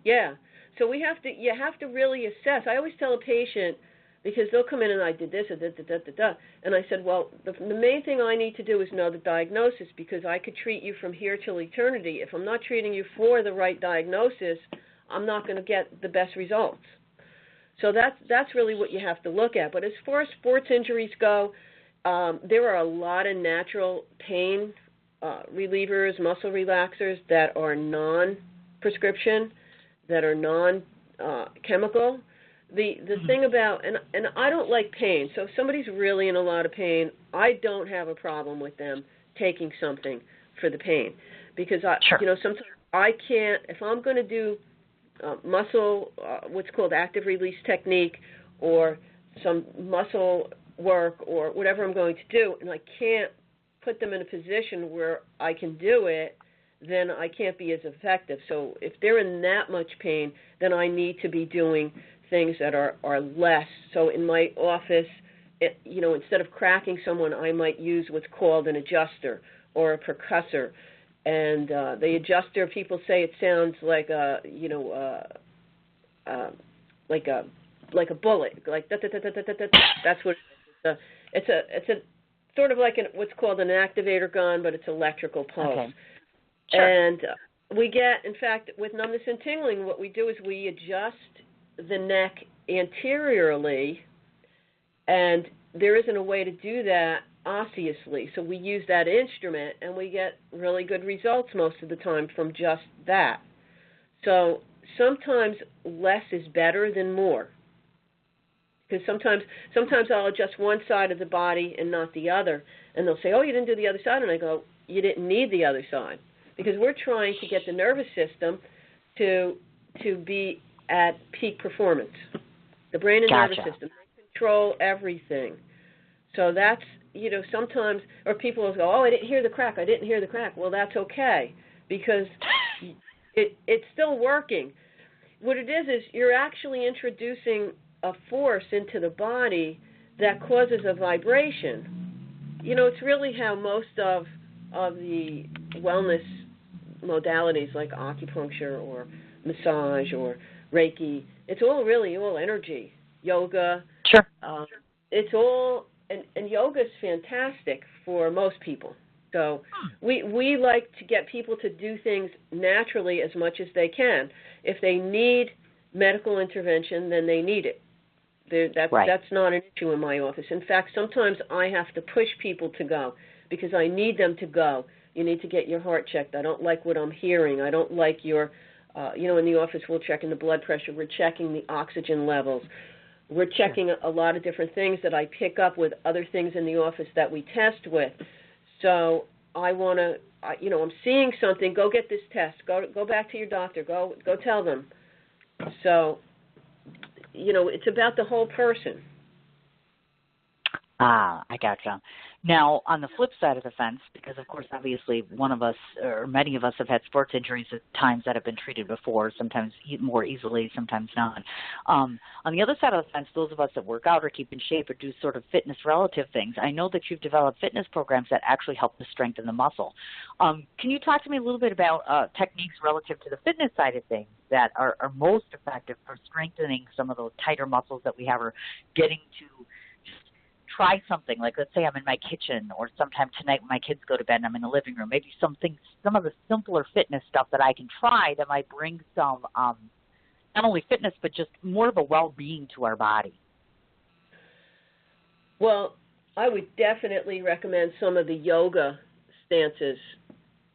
Yeah. So you have to really assess. I always tell a patient, because they'll come in and I did this, and I said, well, the main thing I need to do is know the diagnosis, because I could treat you from here till eternity. If I'm not treating you for the right diagnosis, I'm not going to get the best results. So that's really what you have to look at. But as far as sports injuries go, there are a lot of natural pain relievers, muscle relaxers that are non-prescription, that are non-chemical. The thing about, and I don't like pain, so if somebody's really in a lot of pain, I don't have a problem with them taking something for the pain, because sometimes I can't, if I'm going to do muscle, what's called active release technique, or some muscle work, or whatever I'm going to do, and I can't put them in a position where I can do it, then I can't be as effective. So if they're in that much pain, then I need to be doing things that are less. So in my office, instead of cracking someone, I might use what's called an adjuster or a percussor. And the adjuster, people say it sounds like a bullet, like da da da da da da da. That's what it's a sort of like what's called an activator gun, but it's electrical pulse. Okay. Sure. And we get, in fact, with numbness and tingling, what we do is we adjust the neck anteriorly, and there isn't a way to do that osseously. So we use that instrument, and we get really good results most of the time from just that. So sometimes less is better than more. Because sometimes I'll adjust one side of the body and not the other, and they'll say, oh, you didn't do the other side, and I go, you didn't need the other side, because we're trying to get the nervous system to be at peak performance. The brain and nervous system, they control everything. So that's, sometimes, or people will go, oh, I didn't hear the crack. Well, that's okay, because it's still working. What it is you're actually introducing a force into the body that causes a vibration. It's really how most of the wellness modalities like acupuncture or massage or Reiki, it's all really all energy. Yoga. Sure. It's all, and yoga is fantastic for most people. So we like to get people to do things naturally as much as they can. If they need medical intervention, then they need it. That's not an issue in my office. In fact, sometimes I have to push people to go because I need them to go. You need to get your heart checked. I don't like what I'm hearing. I don't like your, in the office we're checking the blood pressure. We're checking the oxygen levels. We're checking a lot of different things that I pick up with other things in the office that we test with. So I want to, I'm seeing something. Go get this test. Go back to your doctor. Go tell them. So, it's about the whole person. I gotcha. Now, on the flip side of the fence, because of course, obviously, one of us or many of us have had sports injuries at times that have been treated before, sometimes more easily, sometimes not. On the other side of the fence, those of us that work out or keep in shape or do sort of fitness relative things, I know that you've developed fitness programs that actually help to strengthen the muscle. Can you talk to me a little bit about techniques relative to the fitness side of things that are most effective for strengthening some of those tighter muscles that we have, or getting to try something, like let's say I'm in my kitchen, or sometime tonight when my kids go to bed and I'm in the living room, maybe some of the simpler fitness stuff that I can try that might bring some, not only fitness, but just more of a well-being to our body. Well, I would definitely recommend some of the yoga stances,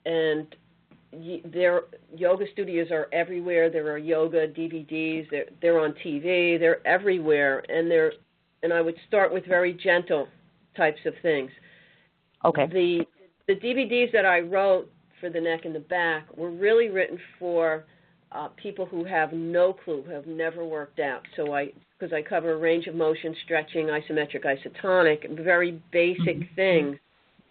and yoga studios are everywhere. There are yoga DVDs. They're on TV. They're everywhere, and I would start with very gentle types of things. Okay. The DVDs that I wrote for the neck and the back were really written for people who have no clue, who have never worked out. So because I cover a range of motion, stretching, isometric, isotonic, very basic things.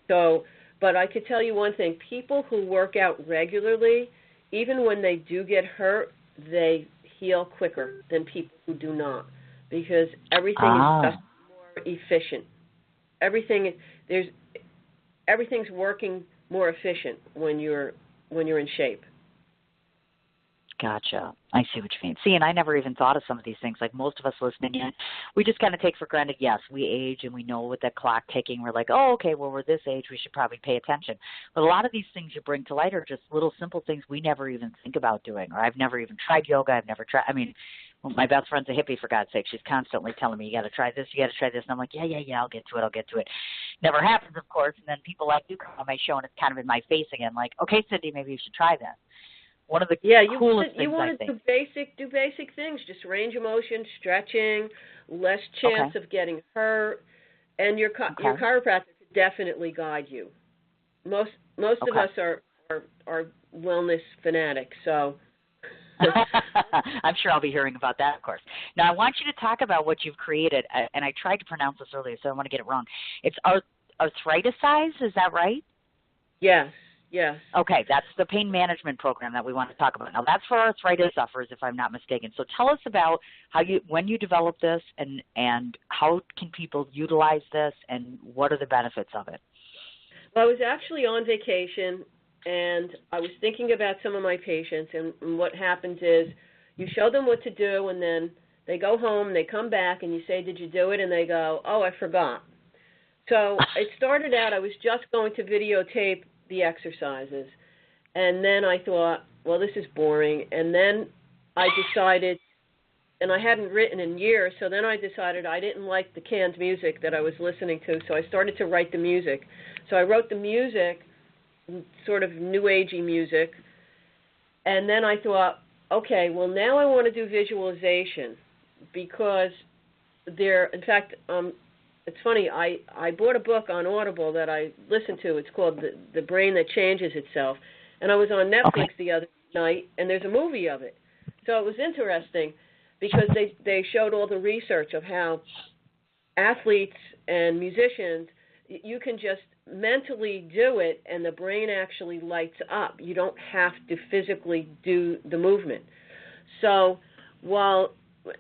So, but I could tell you one thing: people who work out regularly, even when they do get hurt, they heal quicker than people who do not. Because everything is just more efficient. Everything's working more efficient when you're in shape. Gotcha. I see what you mean. See, and I never even thought of some of these things. Like most of us listening in, we just kind of take for granted, yes, we age and we know with that clock ticking, we're like, oh, okay, well, we're this age, we should probably pay attention. But a lot of these things you bring to light are just little simple things we never even think about doing. Or I've never even tried yoga. My best friend's a hippie, for God's sake. She's constantly telling me, you got to try this, you got to try this. And I'm like, yeah, I'll get to it. Never happens, of course. And then people like you come on my show and it's kind of in my face again, like, okay, Cindy, maybe you should try this. One of the coolest things, you want to do basic things, just range of motion, stretching, less chance of getting hurt, and your chiropractor could definitely guide you. Most of us are wellness fanatics, so. I'm sure I'll be hearing about that, of course. Now, I want you to talk about what you've created, and I tried to pronounce this earlier, so I don't want to get it wrong. It's Arthriticise, is that right? Yes. Okay, that's the pain management program that we want to talk about. Now, that's for arthritis sufferers, if I'm not mistaken. So tell us about when you developed this, and how can people utilize this, and what are the benefits of it? Well, I was actually on vacation, and I was thinking about some of my patients, and what happens is you show them what to do, and then they go home, they come back, and you say, did you do it? And they go, oh, I forgot. So it started out, I was just going to videotape the exercises, and then I thought, well, this is boring, and then I decided and I hadn't written in years, so then I decided I didn't like the canned music that I was listening to, so I started to write the music. So I wrote the music, sort of new agey music, and then I thought, okay, well now I want to do visualization, because in fact, it's funny, I bought a book on Audible that I listened to. It's called The Brain That Changes Itself, and I was on Netflix the other night, and there's a movie of it. So it was interesting, because they showed all the research of how athletes and musicians, you can just mentally do it and the brain actually lights up. You don't have to physically do the movement. So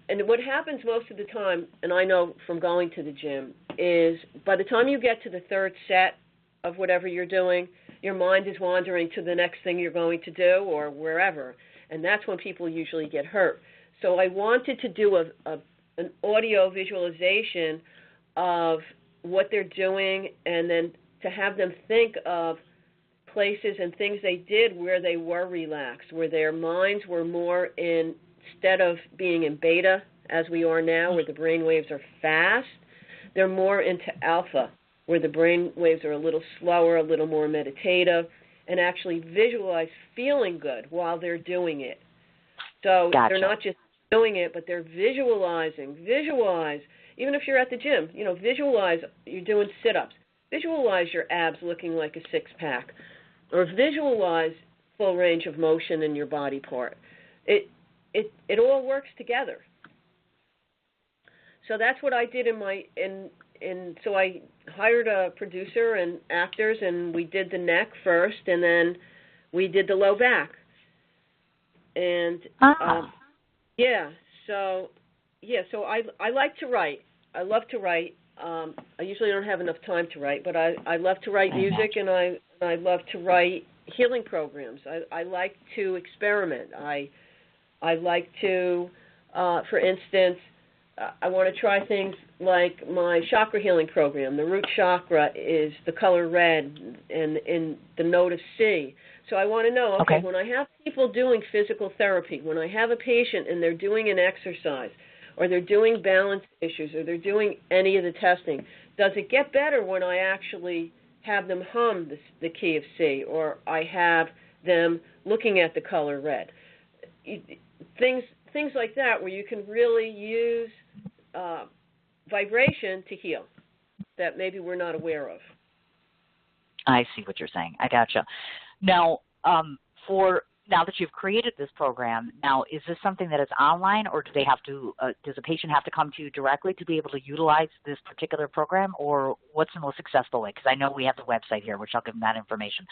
and what happens most of the time, and I know from going to the gym, is by the time you get to the third set of whatever you're doing, your mind is wandering to the next thing you're going to do or wherever, and that's when people usually get hurt. So I wanted to do an audio visualization of what they're doing, and then to have them think of places and things they did where they were relaxed, where their minds were more instead of being in beta, as we are now, where the brain waves are fast, they're more into alpha, where the brain waves are a little slower, a little more meditative, and actually visualize feeling good while they're doing it. So They're not just doing it, but they're visualizing. Visualize, even if you're at the gym, visualize you're doing sit-ups. Visualize your abs looking like a six-pack, or visualize full range of motion in your body part. It all works together. So that's what I did so I hired a producer and actors, and we did the neck first, and then we did the low back. And so I like to write. I love to write. I usually don't have enough time to write, but I love to write music, and I love to write healing programs. I like to experiment. I like to, for instance, I want to try things like my chakra healing program. The root chakra is the color red and in the note of C. So I want to know, when I have people doing physical therapy, when I have a patient and they're doing an exercise, or they're doing balance issues, or they're doing any of the testing, does it get better when I actually have them hum the key of C, or I have them looking at the color red? Things like that, where you can really use vibration to heal that maybe we're not aware of. I see what you're saying. I gotcha. Now, now that you've created this program, now is this something that is online, or does a patient have to come to you directly to be able to utilize this particular program, or what's the most successful way? Because I know we have the website here, which I'll give them that information.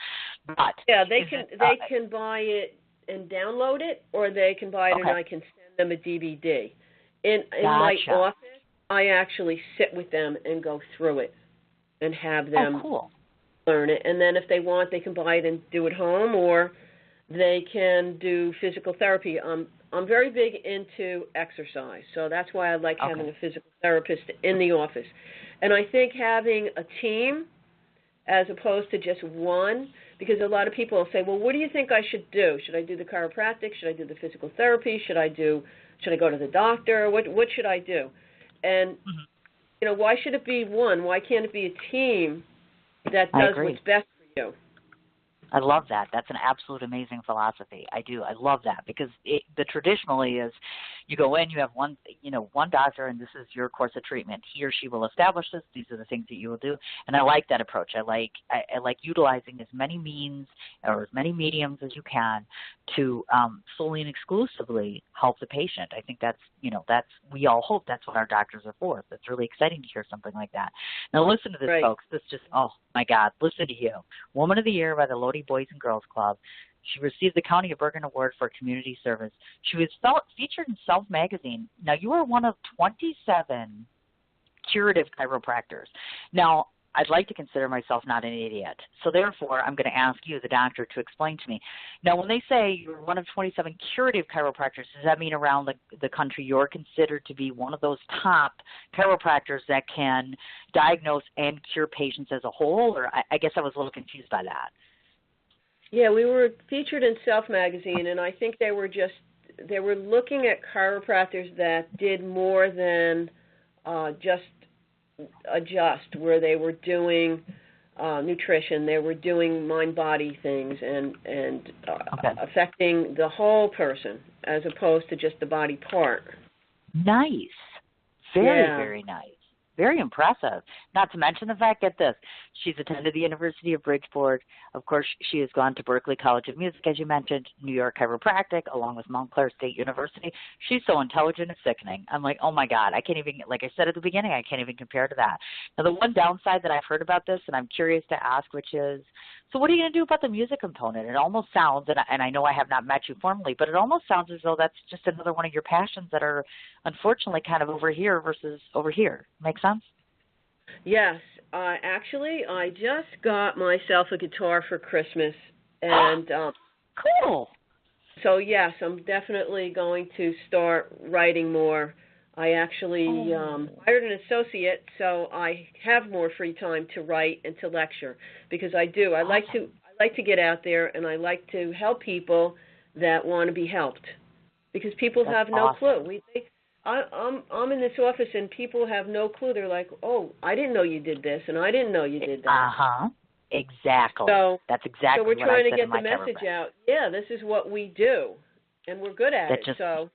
But they can buy it and download it, or they can buy it and I can send them a DVD. In my office, I actually sit with them and go through it and have them learn it. And then if they want, they can buy it and do it home, or they can do physical therapy. I'm very big into exercise, so that's why I like having a physical therapist in the office. And I think having a team as opposed to just one, because a lot of people will say, well, what do you think I should do? Should I do the chiropractic? Should I do the physical therapy? Should I go to the doctor? What should I do? And, why should it be one? Why can't it be a team that does what's best for you? I love that. That's an absolute amazing philosophy. I do. I love that, because the traditionally is you go in, you have one doctor, and this is your course of treatment. He or she will establish this. These are the things that you will do. And I like that approach. I like utilizing as many means or as many mediums as you can to solely and exclusively help the patient. I think we all hope that's what our doctors are for. It's really exciting to hear something like that. Now listen to this, folks. This just, oh my God, listen to you. Woman of the Year by the Lodi Boys and Girls Club. She received the County of Bergen Award for Community Service. She was featured in Self Magazine. Now, you are one of 27 curative chiropractors. Now, I'd like to consider myself not an idiot. So therefore, I'm going to ask you, the doctor, to explain to me. Now, when they say you're one of 27 curative chiropractors, does that mean around the country you're considered to be one of those top chiropractors that can diagnose and cure patients as a whole? Or I guess I was a little confused by that. Yeah, we were featured in Self Magazine, and I think they were just they were looking at chiropractors that did more than just adjust, where they were doing nutrition, they were doing mind-body things and affecting the whole person as opposed to just the body part. Nice. Very nice. Very impressive. Not to mention the fact, get this, she's attended the University of Bridgeport. Of course, she has gone to Berklee College of Music, as you mentioned, New York Chiropractic, along with Montclair State University. She's so intelligent, it's sickening. I'm like, oh, my God, I can't even, like I said at the beginning, I can't even compare to that. Now, the one downside that I've heard about this, and I'm curious to ask, which is, so what are you going to do about the music component? It almost sounds, and I know I have not met you formally, but it almost sounds as though that's just another one of your passions that are unfortunately kind of over here versus over here. Make sense? Yes. Actually, I just got myself a guitar for Christmas. And cool. So, yes, I'm definitely going to start writing more. I actually hired an associate, so I have more free time to write and to lecture, because I do. I like to get out there, and I like to help people that want to be helped, because people have no clue. I'm in this office, and people have no clue. They're like, oh, I didn't know you did this, and I didn't know you did that. Uh-huh. Exactly. So that's exactly what I said. So we're trying to get the message out. Yeah, this is what we do, and we're good at it. So.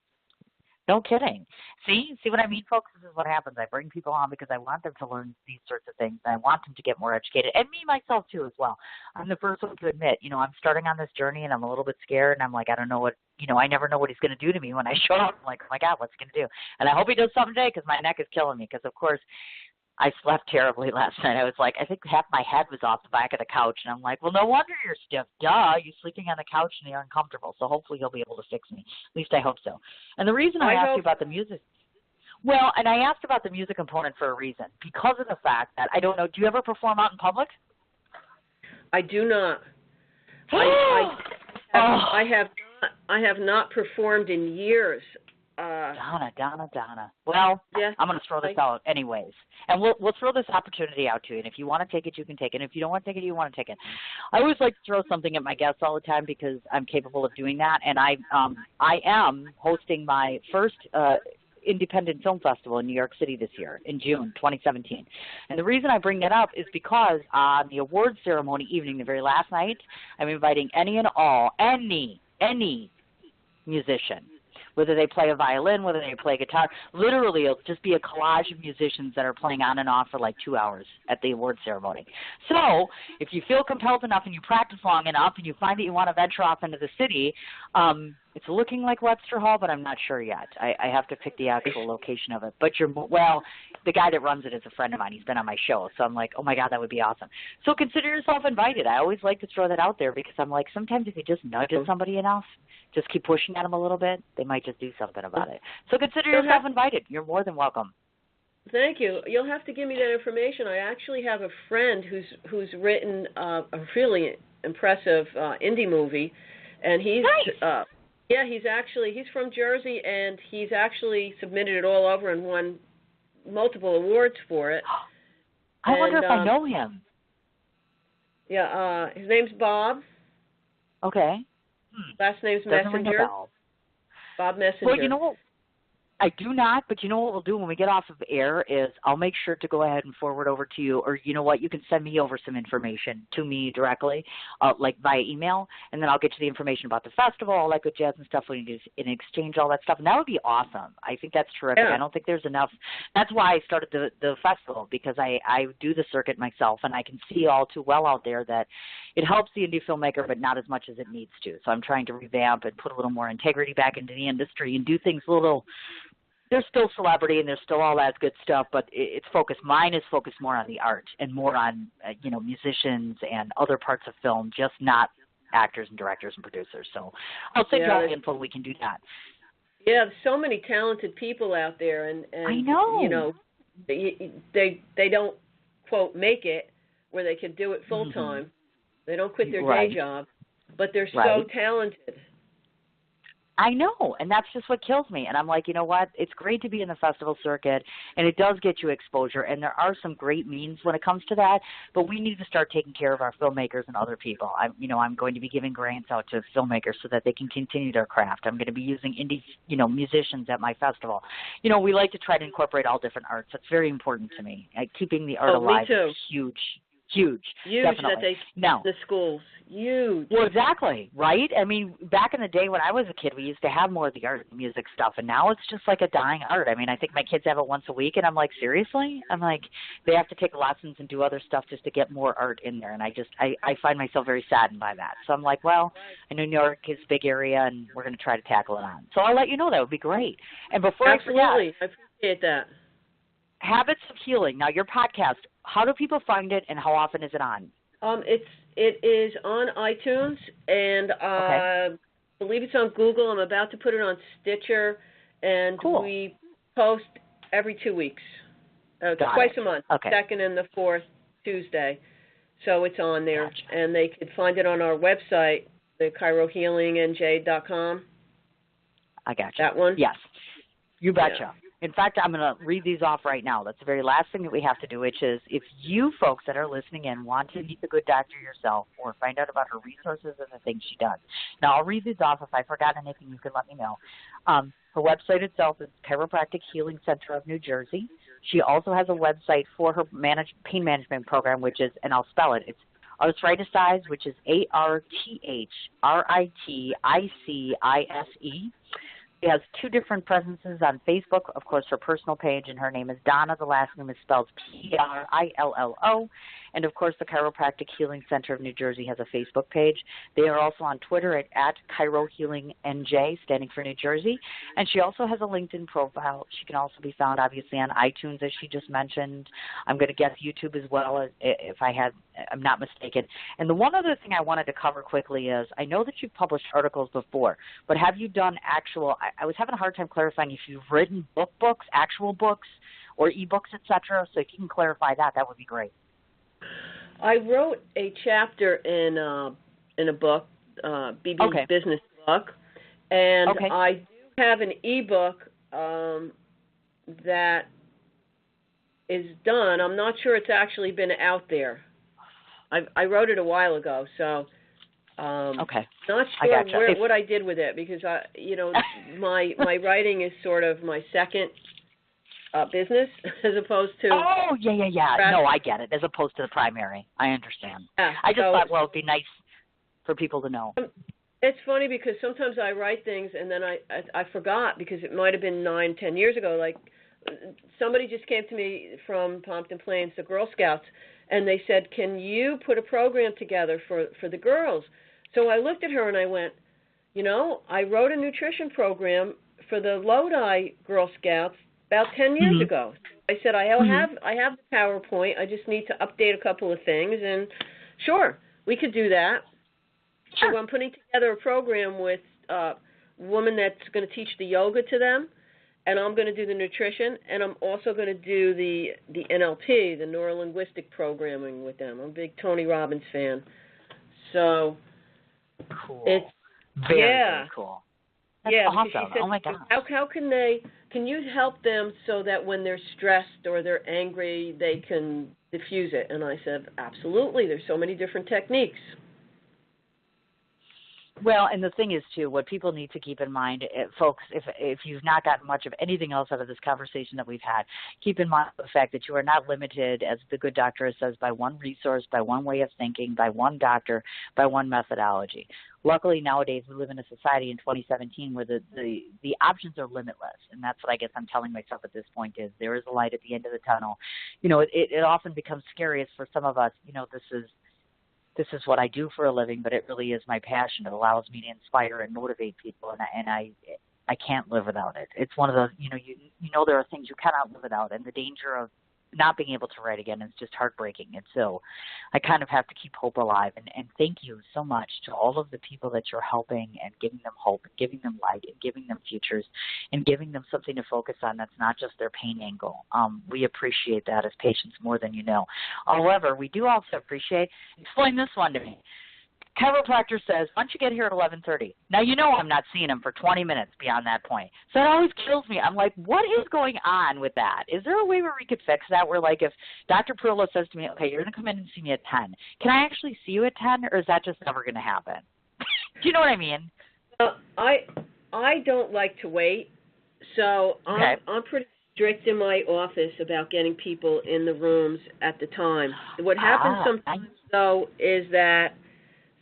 No kidding. See what I mean, folks? This is what happens. I bring people on because I want them to learn these sorts of things. And I want them to get more educated, and me, myself, too, as well. I'm the first one to admit, I'm starting on this journey, and I'm a little bit scared, and I'm like, I don't know what, I never know what he's going to do to me when I show up. I'm like, oh, my God, what's he going to do? And I hope he does something today, because my neck is killing me, because, of course, I slept terribly last night. I was like, I think half my head was off the back of the couch. And I'm like, well, no wonder you're stiff. Duh, you're sleeping on the couch and you're uncomfortable. So hopefully he'll be able to fix me. At least I hope so. And the reason I asked you about the music, and I asked about the music component for a reason. Because of the fact that, I don't know, do you ever perform out in public? I do not. I have not performed in years. Donna. Well, yes, I'm going to throw this out anyways. And we'll throw this opportunity out to you. And if you want to take it, you can take it. And if you don't want to take it, you want to take it. I always like to throw something at my guests all the time because I'm capable of doing that. And I am hosting my first independent film festival in New York City this year in June 2017. And the reason I bring that up is because on the awards ceremony evening, the very last night, I'm inviting any and all, any musician, whether they play a violin, whether they play guitar. Literally, it'll just be a collage of musicians that are playing on and off for like 2 hours at the award ceremony. So if you feel compelled enough and you practice long enough and you find that you want to venture off into the city, it's looking like Webster Hall, but I'm not sure yet. I have to pick the actual location of it. But the guy that runs it is a friend of mine. He's been on my show. So I'm like, oh, my God, that would be awesome. So consider yourself invited. I always like to throw that out there because I'm like, sometimes if you just nudge somebody enough, just keep pushing at them a little bit, they might just do something about it. So consider yourself invited. You're more than welcome. Thank you. You'll have to give me that information. I actually have a friend who's written a really impressive indie movie, and he's nice. He's from Jersey, and he's actually submitted it all over and won multiple awards for it. I wonder if I know him. Yeah, his name's Bob. Okay. Last name's Doesn't ring a Messenger. bell. Bob Messenger. Well, you know what? I do not, but you know what we'll do when we get off of air is I'll make sure to go ahead and forward over to you, or you know what, you can send me over some information to me directly, like via email, and then I'll get you the information about the festival, all that good jazz and stuff, we can in exchange all that stuff, and that would be awesome. I think that's terrific. Yeah. I don't think there's enough. That's why I started the festival, because I do the circuit myself, and I can see all too well out there that it helps the indie filmmaker, but not as much as it needs to. So I'm trying to revamp and put a little more integrity back into the industry and do things a little. There's still celebrity and there's still all that good stuff, but it's focused. Mine is focused more on the art and more on musicians and other parts of film, just not actors and directors and producers. So I'll send you all the info. We can do that. Yeah, there's so many talented people out there, and I know. They don't quote make it where they can do it full time. They don't quit their day job, but they're so talented. I know, and that's just what kills me. And I'm like, you know what? It's great to be in the festival circuit, and it does get you exposure, and there are some great means when it comes to that, but we need to start taking care of our filmmakers and other people. I'm going to be giving grants out to filmmakers so that they can continue their craft. I'm going to be using indie, musicians at my festival. We like to try to incorporate all different arts. That's very important to me. Keeping the art alive is huge. Huge, definitely. That the schools, huge. Well, exactly, right? I mean, back in the day when I was a kid, we used to have more of the art and music stuff, and now it's just like a dying art. I mean, I think my kids have it once a week, and I'm like, seriously? I'm like, they have to take lessons and do other stuff just to get more art in there, and I find myself very saddened by that. So I'm like, well, I know New York is a big area, and we're going to try to tackle it on. So I'll let you know. That would be great. And before Absolutely. I forget, I appreciate that. Habits of Healing. Now, your podcast, how do people find it, and how often is it on? It is on iTunes, and I believe it's on Google. I'm about to put it on Stitcher, and we post every 2 weeks, twice a month, second and the fourth Tuesday. So it's on there, and they could find it on our website, the chirohealingnj.com. I got you. That one? Yes. You betcha. Yeah. In fact, I'm going to read these off right now. That's the very last thing that we have to do, which is if you folks that are listening in want to meet the good doctor yourself or find out about her resources and the things she does. Now, I'll read these off. If I forgot anything, you can let me know. Her website itself is Chiropractic Healing Center of New Jersey. She also has a website for her pain management program, which is, and I'll spell it, it's Arthriticise, which is ARTHRITICISE. She has 2 different presences on Facebook. Of course, her personal page, and her name is Donna. The last name is spelled Perillo. And, of course, the Chiropractic Healing Center of New Jersey has a Facebook page. They are also on Twitter at ChiroHealingNJ, standing for New Jersey. And she also has a LinkedIn profile. She can also be found, obviously, on iTunes, as she just mentioned. I'm going to guess YouTube as well, if I'm not mistaken. And the one other thing I wanted to cover quickly is I know that you've published articles before, but have you done I was having a hard time clarifying if you've written books, actual books, or ebooks, etc. So if you can clarify that, that would be great. I wrote a chapter in a book, BB's business book, and I do have an ebook that is done. I'm not sure it's actually been out there. I wrote it a while ago, so not sure what I did with it because my writing is sort of my second business as opposed to. Oh yeah. No, I get it. As opposed to the primary, I understand. Yeah, I just thought, well, it'd be nice for people to know. It's funny because sometimes I write things and then I forgot because it might have been 9-10 years ago. Like somebody just came to me from Pompton Plains, the Girl Scouts, and they said, "Can you put a program together for the girls?" So I looked at her and I went, I wrote a nutrition program for the Lodi Girl Scouts about 10 years ago. I said, I have the PowerPoint. I just need to update a couple of things, and sure, we could do that. Sure. So I'm putting together a program with a woman that's going to teach the yoga to them, and I'm going to do the nutrition, and I'm also going to do the NLP, the neuro-linguistic programming with them. I'm a big Tony Robbins fan. So cool. It's very cool. That's awesome. Said, oh my gosh. How can you help them so that when they're stressed or they're angry, they can diffuse it? And I said, absolutely. There's so many different techniques. Well, and the thing is, too, what people need to keep in mind, folks, if you've not gotten much of anything else out of this conversation that we've had, keep in mind the fact that you are not limited, as the good doctor says, by one resource, by one way of thinking, by one doctor, by one methodology. Luckily, nowadays, we live in a society in 2017 where the options are limitless, and that's what I guess I'm telling myself at this point is there is a light at the end of the tunnel. It often becomes scariest for some of us. This is what I do for a living, but it really is my passion. It allows me to inspire and motivate people, and I can't live without it. It's one of those, there are things you cannot live without, and the danger of not being able to write again is just heartbreaking. And so I kind of have to keep hope alive. And thank you so much to all of the people that you're helping and giving them hope and giving them light and giving them futures and giving them something to focus on that's not just their pain angle. We appreciate that as patients more than you know. However, we do also appreciate, explain this one to me. chiropractor says, why don't you get here at 11:30? Now, you know I'm not seeing him for 20 minutes beyond that point. So that always kills me. I'm like, what is going on with that? Is there a way where we could fix that where, like, if Dr. Perillo says to me, okay, you're going to come in and see me at 10, can I actually see you at 10, or is that just never going to happen? Do you know what I mean? I don't like to wait, so I'm pretty strict in my office about getting people in the rooms at the time. What happens sometimes, though, is that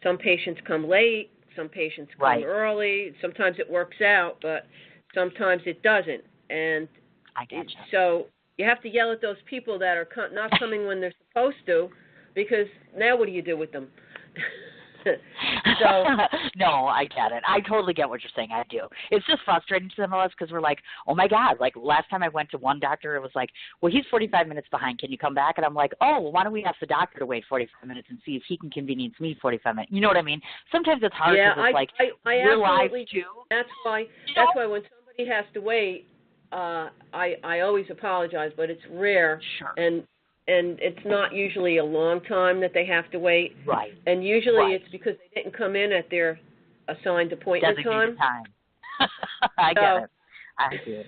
some patients come late, some patients come early. Sometimes it works out, but sometimes it doesn't. And I gotcha. So you have to yell at those people that are not coming when they're supposed to, because now what do you do with them? So no, I get it. I totally get what you're saying. I do. It's just frustrating to some of us because we're like, oh, my God. Like, last time I went to one doctor, it was like, well, he's 45 minutes behind. Can you come back? And I'm like, oh, well, why don't we ask the doctor to wait 45 minutes and see if he can convenience me 45 minutes? You know what I mean? Sometimes it's hard because it's like, we're live too. That's why when somebody has to wait, I always apologize, but it's rare. Sure. And it's not usually a long time that they have to wait. Right. And usually it's because they didn't come in at their assigned appointment time. I get it. I do.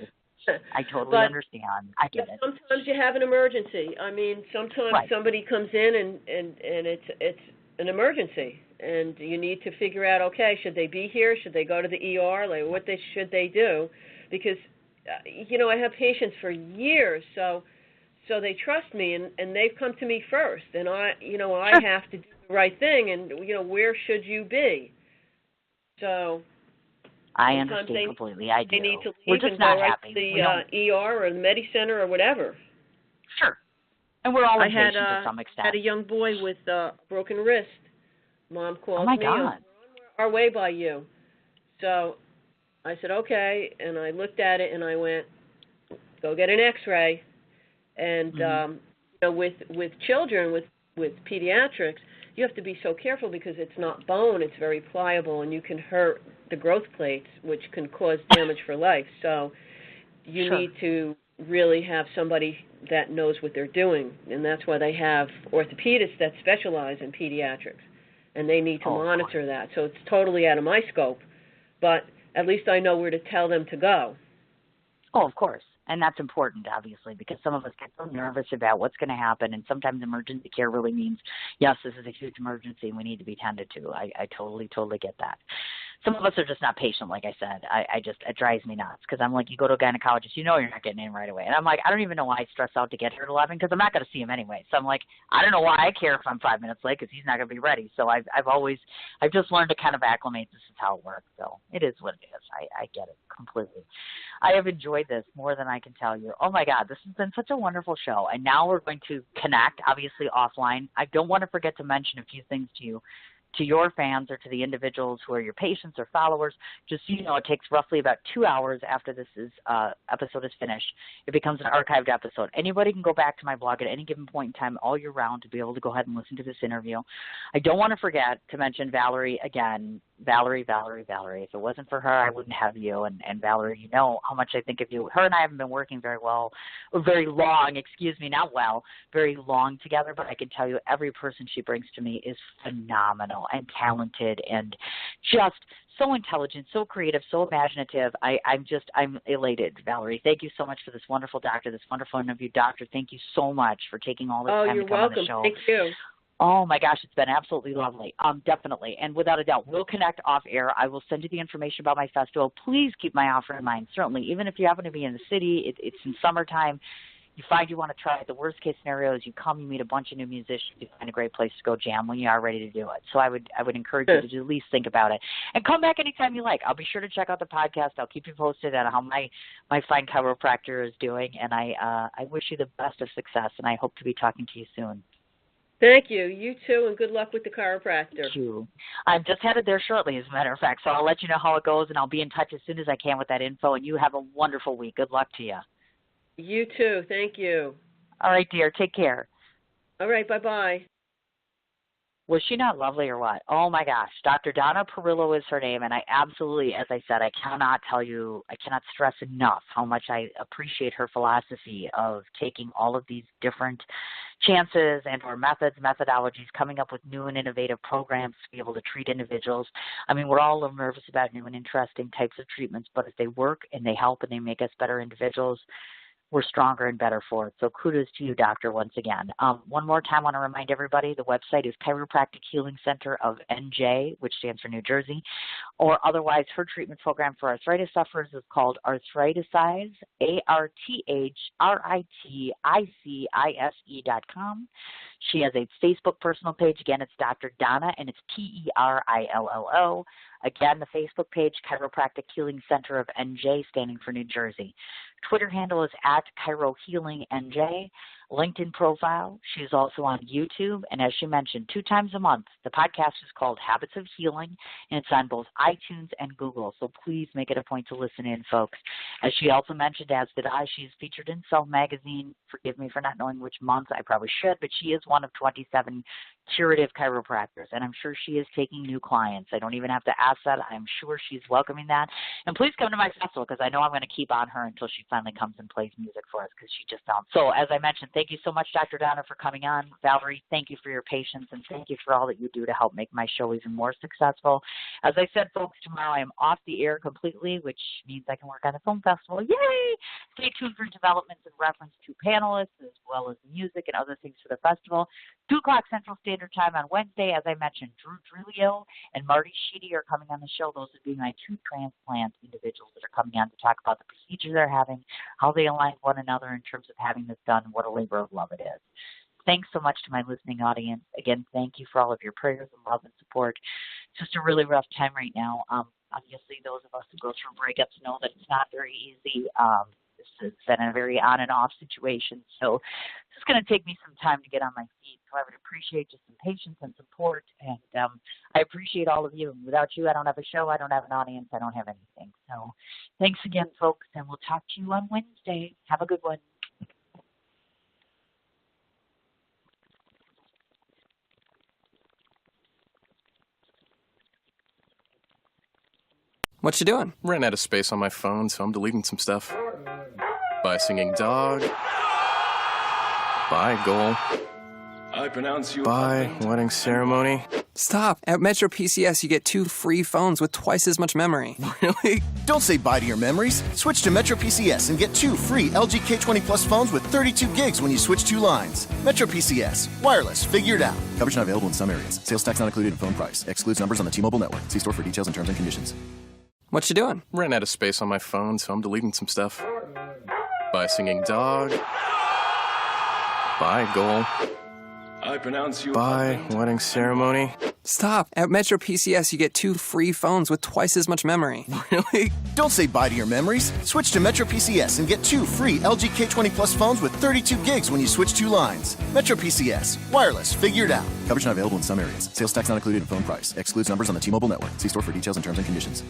I totally understand. I get it. Sometimes you have an emergency. I mean, sometimes somebody comes in and it's an emergency. And you need to figure out, okay, should they be here? Should they go to the ER? Like, what should they do? Because, I have patients for years, so they trust me, and they've come to me first, and I have to do the right thing, and, where should you be? So I understand completely. I do. They need to leave. We're just and not go right happy. to the ER or the Medi-Center or whatever. Sure. And we're all impatient to some extent. I had a young boy with a broken wrist. Mom called me. Oh, my God. We're on our way by you. So I said, okay, and I looked at it, and I went, go get an X-ray. And with children, with pediatrics, you have to be so careful because it's not bone; it's very pliable, and you can hurt the growth plates, which can cause damage for life. So you need to really have somebody that knows what they're doing, and that's why they have orthopedists that specialize in pediatrics, and they need to monitor that. So it's totally out of my scope, but at least I know where to tell them to go. Oh, of course. And that's important, obviously, because some of us get so nervous about what's going to happen, and sometimes emergency care really means, yes, this is a huge emergency and we need to be tended to. I totally get that. Some of us are just not patient, like I said. It drives me nuts because I'm like, you go to a gynecologist, you're not getting in right away. And I'm like, I don't even know why I stress out to get here at 11 because I'm not going to see him anyway. So I'm like, I don't know why I care if I'm 5 minutes late because he's not going to be ready. So I've just learned to kind of acclimate. This is how it works. So it is what it is. I get it completely. I have enjoyed this more than I can tell you. Oh, my God, this has been such a wonderful show. And now we're going to connect, obviously, offline. I don't want to forget to mention a few things to you, to your fans or to the individuals who are your patients or followers. Just so you know, it takes roughly about 2 hours after this episode is finished. It becomes an archived episode. Anybody can go back to my blog at any given point in time all year round to be able to go ahead and listen to this interview. I don't want to forget to mention Valerie again. Valerie. If it wasn't for her, I wouldn't have you. And Valerie, you know how much I think of you. Her and I haven't been working very long together, but I can tell you every person she brings to me is phenomenal and talented and just so intelligent, so creative, so imaginative. I'm elated, Valerie. Thank you so much for this wonderful doctor, this wonderful interview. Doctor, thank you so much for taking all this time to come on the show. Oh, you're welcome. Thank you. Oh, my gosh, it's been absolutely lovely. Definitely. And without a doubt, we'll connect off air. I will send you the information about my festival. Please keep my offer in mind, certainly. Even if you happen to be in the city, it's in summertime, you find you want to try it. The worst case scenario is you come, you meet a bunch of new musicians, you find a great place to go jam when you are ready to do it. So I would encourage you to at least think about it. And come back anytime you like. I'll be sure to check out the podcast. I'll keep you posted on how my fine chiropractor is doing. And I wish you the best of success, and I hope to be talking to you soon. Thank you. You too, and good luck with the chiropractor. Thank you. I'm just headed there shortly, as a matter of fact, so I'll let you know how it goes, and I'll be in touch as soon as I can with that info, and you have a wonderful week. Good luck to you. You too. Thank you. All right, dear. Take care. All right. Bye-bye. Was she not lovely or what? Oh my gosh. Dr. Donna Perillo is her name, and I absolutely, as I said, I cannot stress enough how much I appreciate her philosophy of taking all of these different chances and or methodologies, coming up with new and innovative programs to be able to treat individuals. I mean, we're all a little nervous about new and interesting types of treatments, but if they work and they help and they make us better individuals, we're stronger and better for it. So kudos to you, doctor, once again. One more time, I want to remind everybody, the website is Chiropractic Healing Center of NJ, which stands for New Jersey, or otherwise her treatment program for arthritis sufferers is called Arthriticise, ARTHRITICISE.com. She has a Facebook personal page. Again, it's Dr. Donna, and it's PERILLO. Again, the Facebook page, Chiropractic Healing Center of NJ, standing for New Jersey. Twitter handle is at Chiro Healing NJ. LinkedIn profile. She's also on YouTube. And as she mentioned, 2 times a month, the podcast is called Habits of Healing, and it's on both iTunes and Google. So please make it a point to listen in, folks. As she also mentioned, as did I, she's featured in Self Magazine. Forgive me for not knowing which month. I probably should, but she is one of 27 curative chiropractors, and I'm sure she is taking new clients. I don't even have to ask that. I'm sure she's welcoming that. And please come to my festival, because I know I'm going to keep on her until she finally comes and plays music for us, because she just sounds. So as I mentioned, thank you so much, Dr. Donna, for coming on. Valerie, thank you for your patience, and thank you for all that you do to help make my show even more successful. As I said, folks, tomorrow I am off the air completely, which means I can work on the film festival. Yay! Stay tuned for developments in reference to panelists, as well as music and other things for the festival. 2 o'clock Central Standard Time on Wednesday. As I mentioned, Drew Drulio and Marty Sheedy are coming on the show. Those would be my 2 transplant individuals that are coming on to talk about the procedure they're having, how they align with one another in terms of having this done, and what a labor of love it is. Thanks so much to my listening audience. Again, thank you for all of your prayers and love and support. It's just a really rough time right now. Obviously, those of us who go through breakups know that it's not very easy. This has been a very on and off situation. So it's going to take me some time to get on my feet. So I would appreciate just some patience and support. And I appreciate all of you. Without you, I don't have a show. I don't have an audience. I don't have anything. So thanks again, folks. And we'll talk to you on Wednesday. Have a good one. What you doing? Ran out of space on my phone, so I'm deleting some stuff. Bye, singing dog. Bye, goal. I pronounce you. Bye, wedding ceremony. Stop. At Metro PCS, you get 2 free phones with twice as much memory. Really? Don't say bye to your memories. Switch to Metro PCS and get 2 free LG K20 Plus phones with 32 gigs when you switch 2 lines. Metro PCS. Wireless. Figured out. Coverage not available in some areas. Sales tax not included in phone price. Excludes numbers on the T-Mobile network. See store for details and terms and conditions. What you doing? Ran out of space on my phone, so I'm deleting some stuff. Bye, singing dog. Bye, goal. I pronounce you. Bye, wedding ceremony. Stop. At Metro PCS, you get 2 free phones with twice as much memory. Really? Don't say bye to your memories. Switch to Metro PCS and get 2 free LG K20 Plus phones with 32 gigs when you switch 2 lines. Metro PCS. Wireless. Figured out. Coverage not available in some areas. Sales tax not included in phone price. Excludes numbers on the T-Mobile network. See store for details and terms and conditions.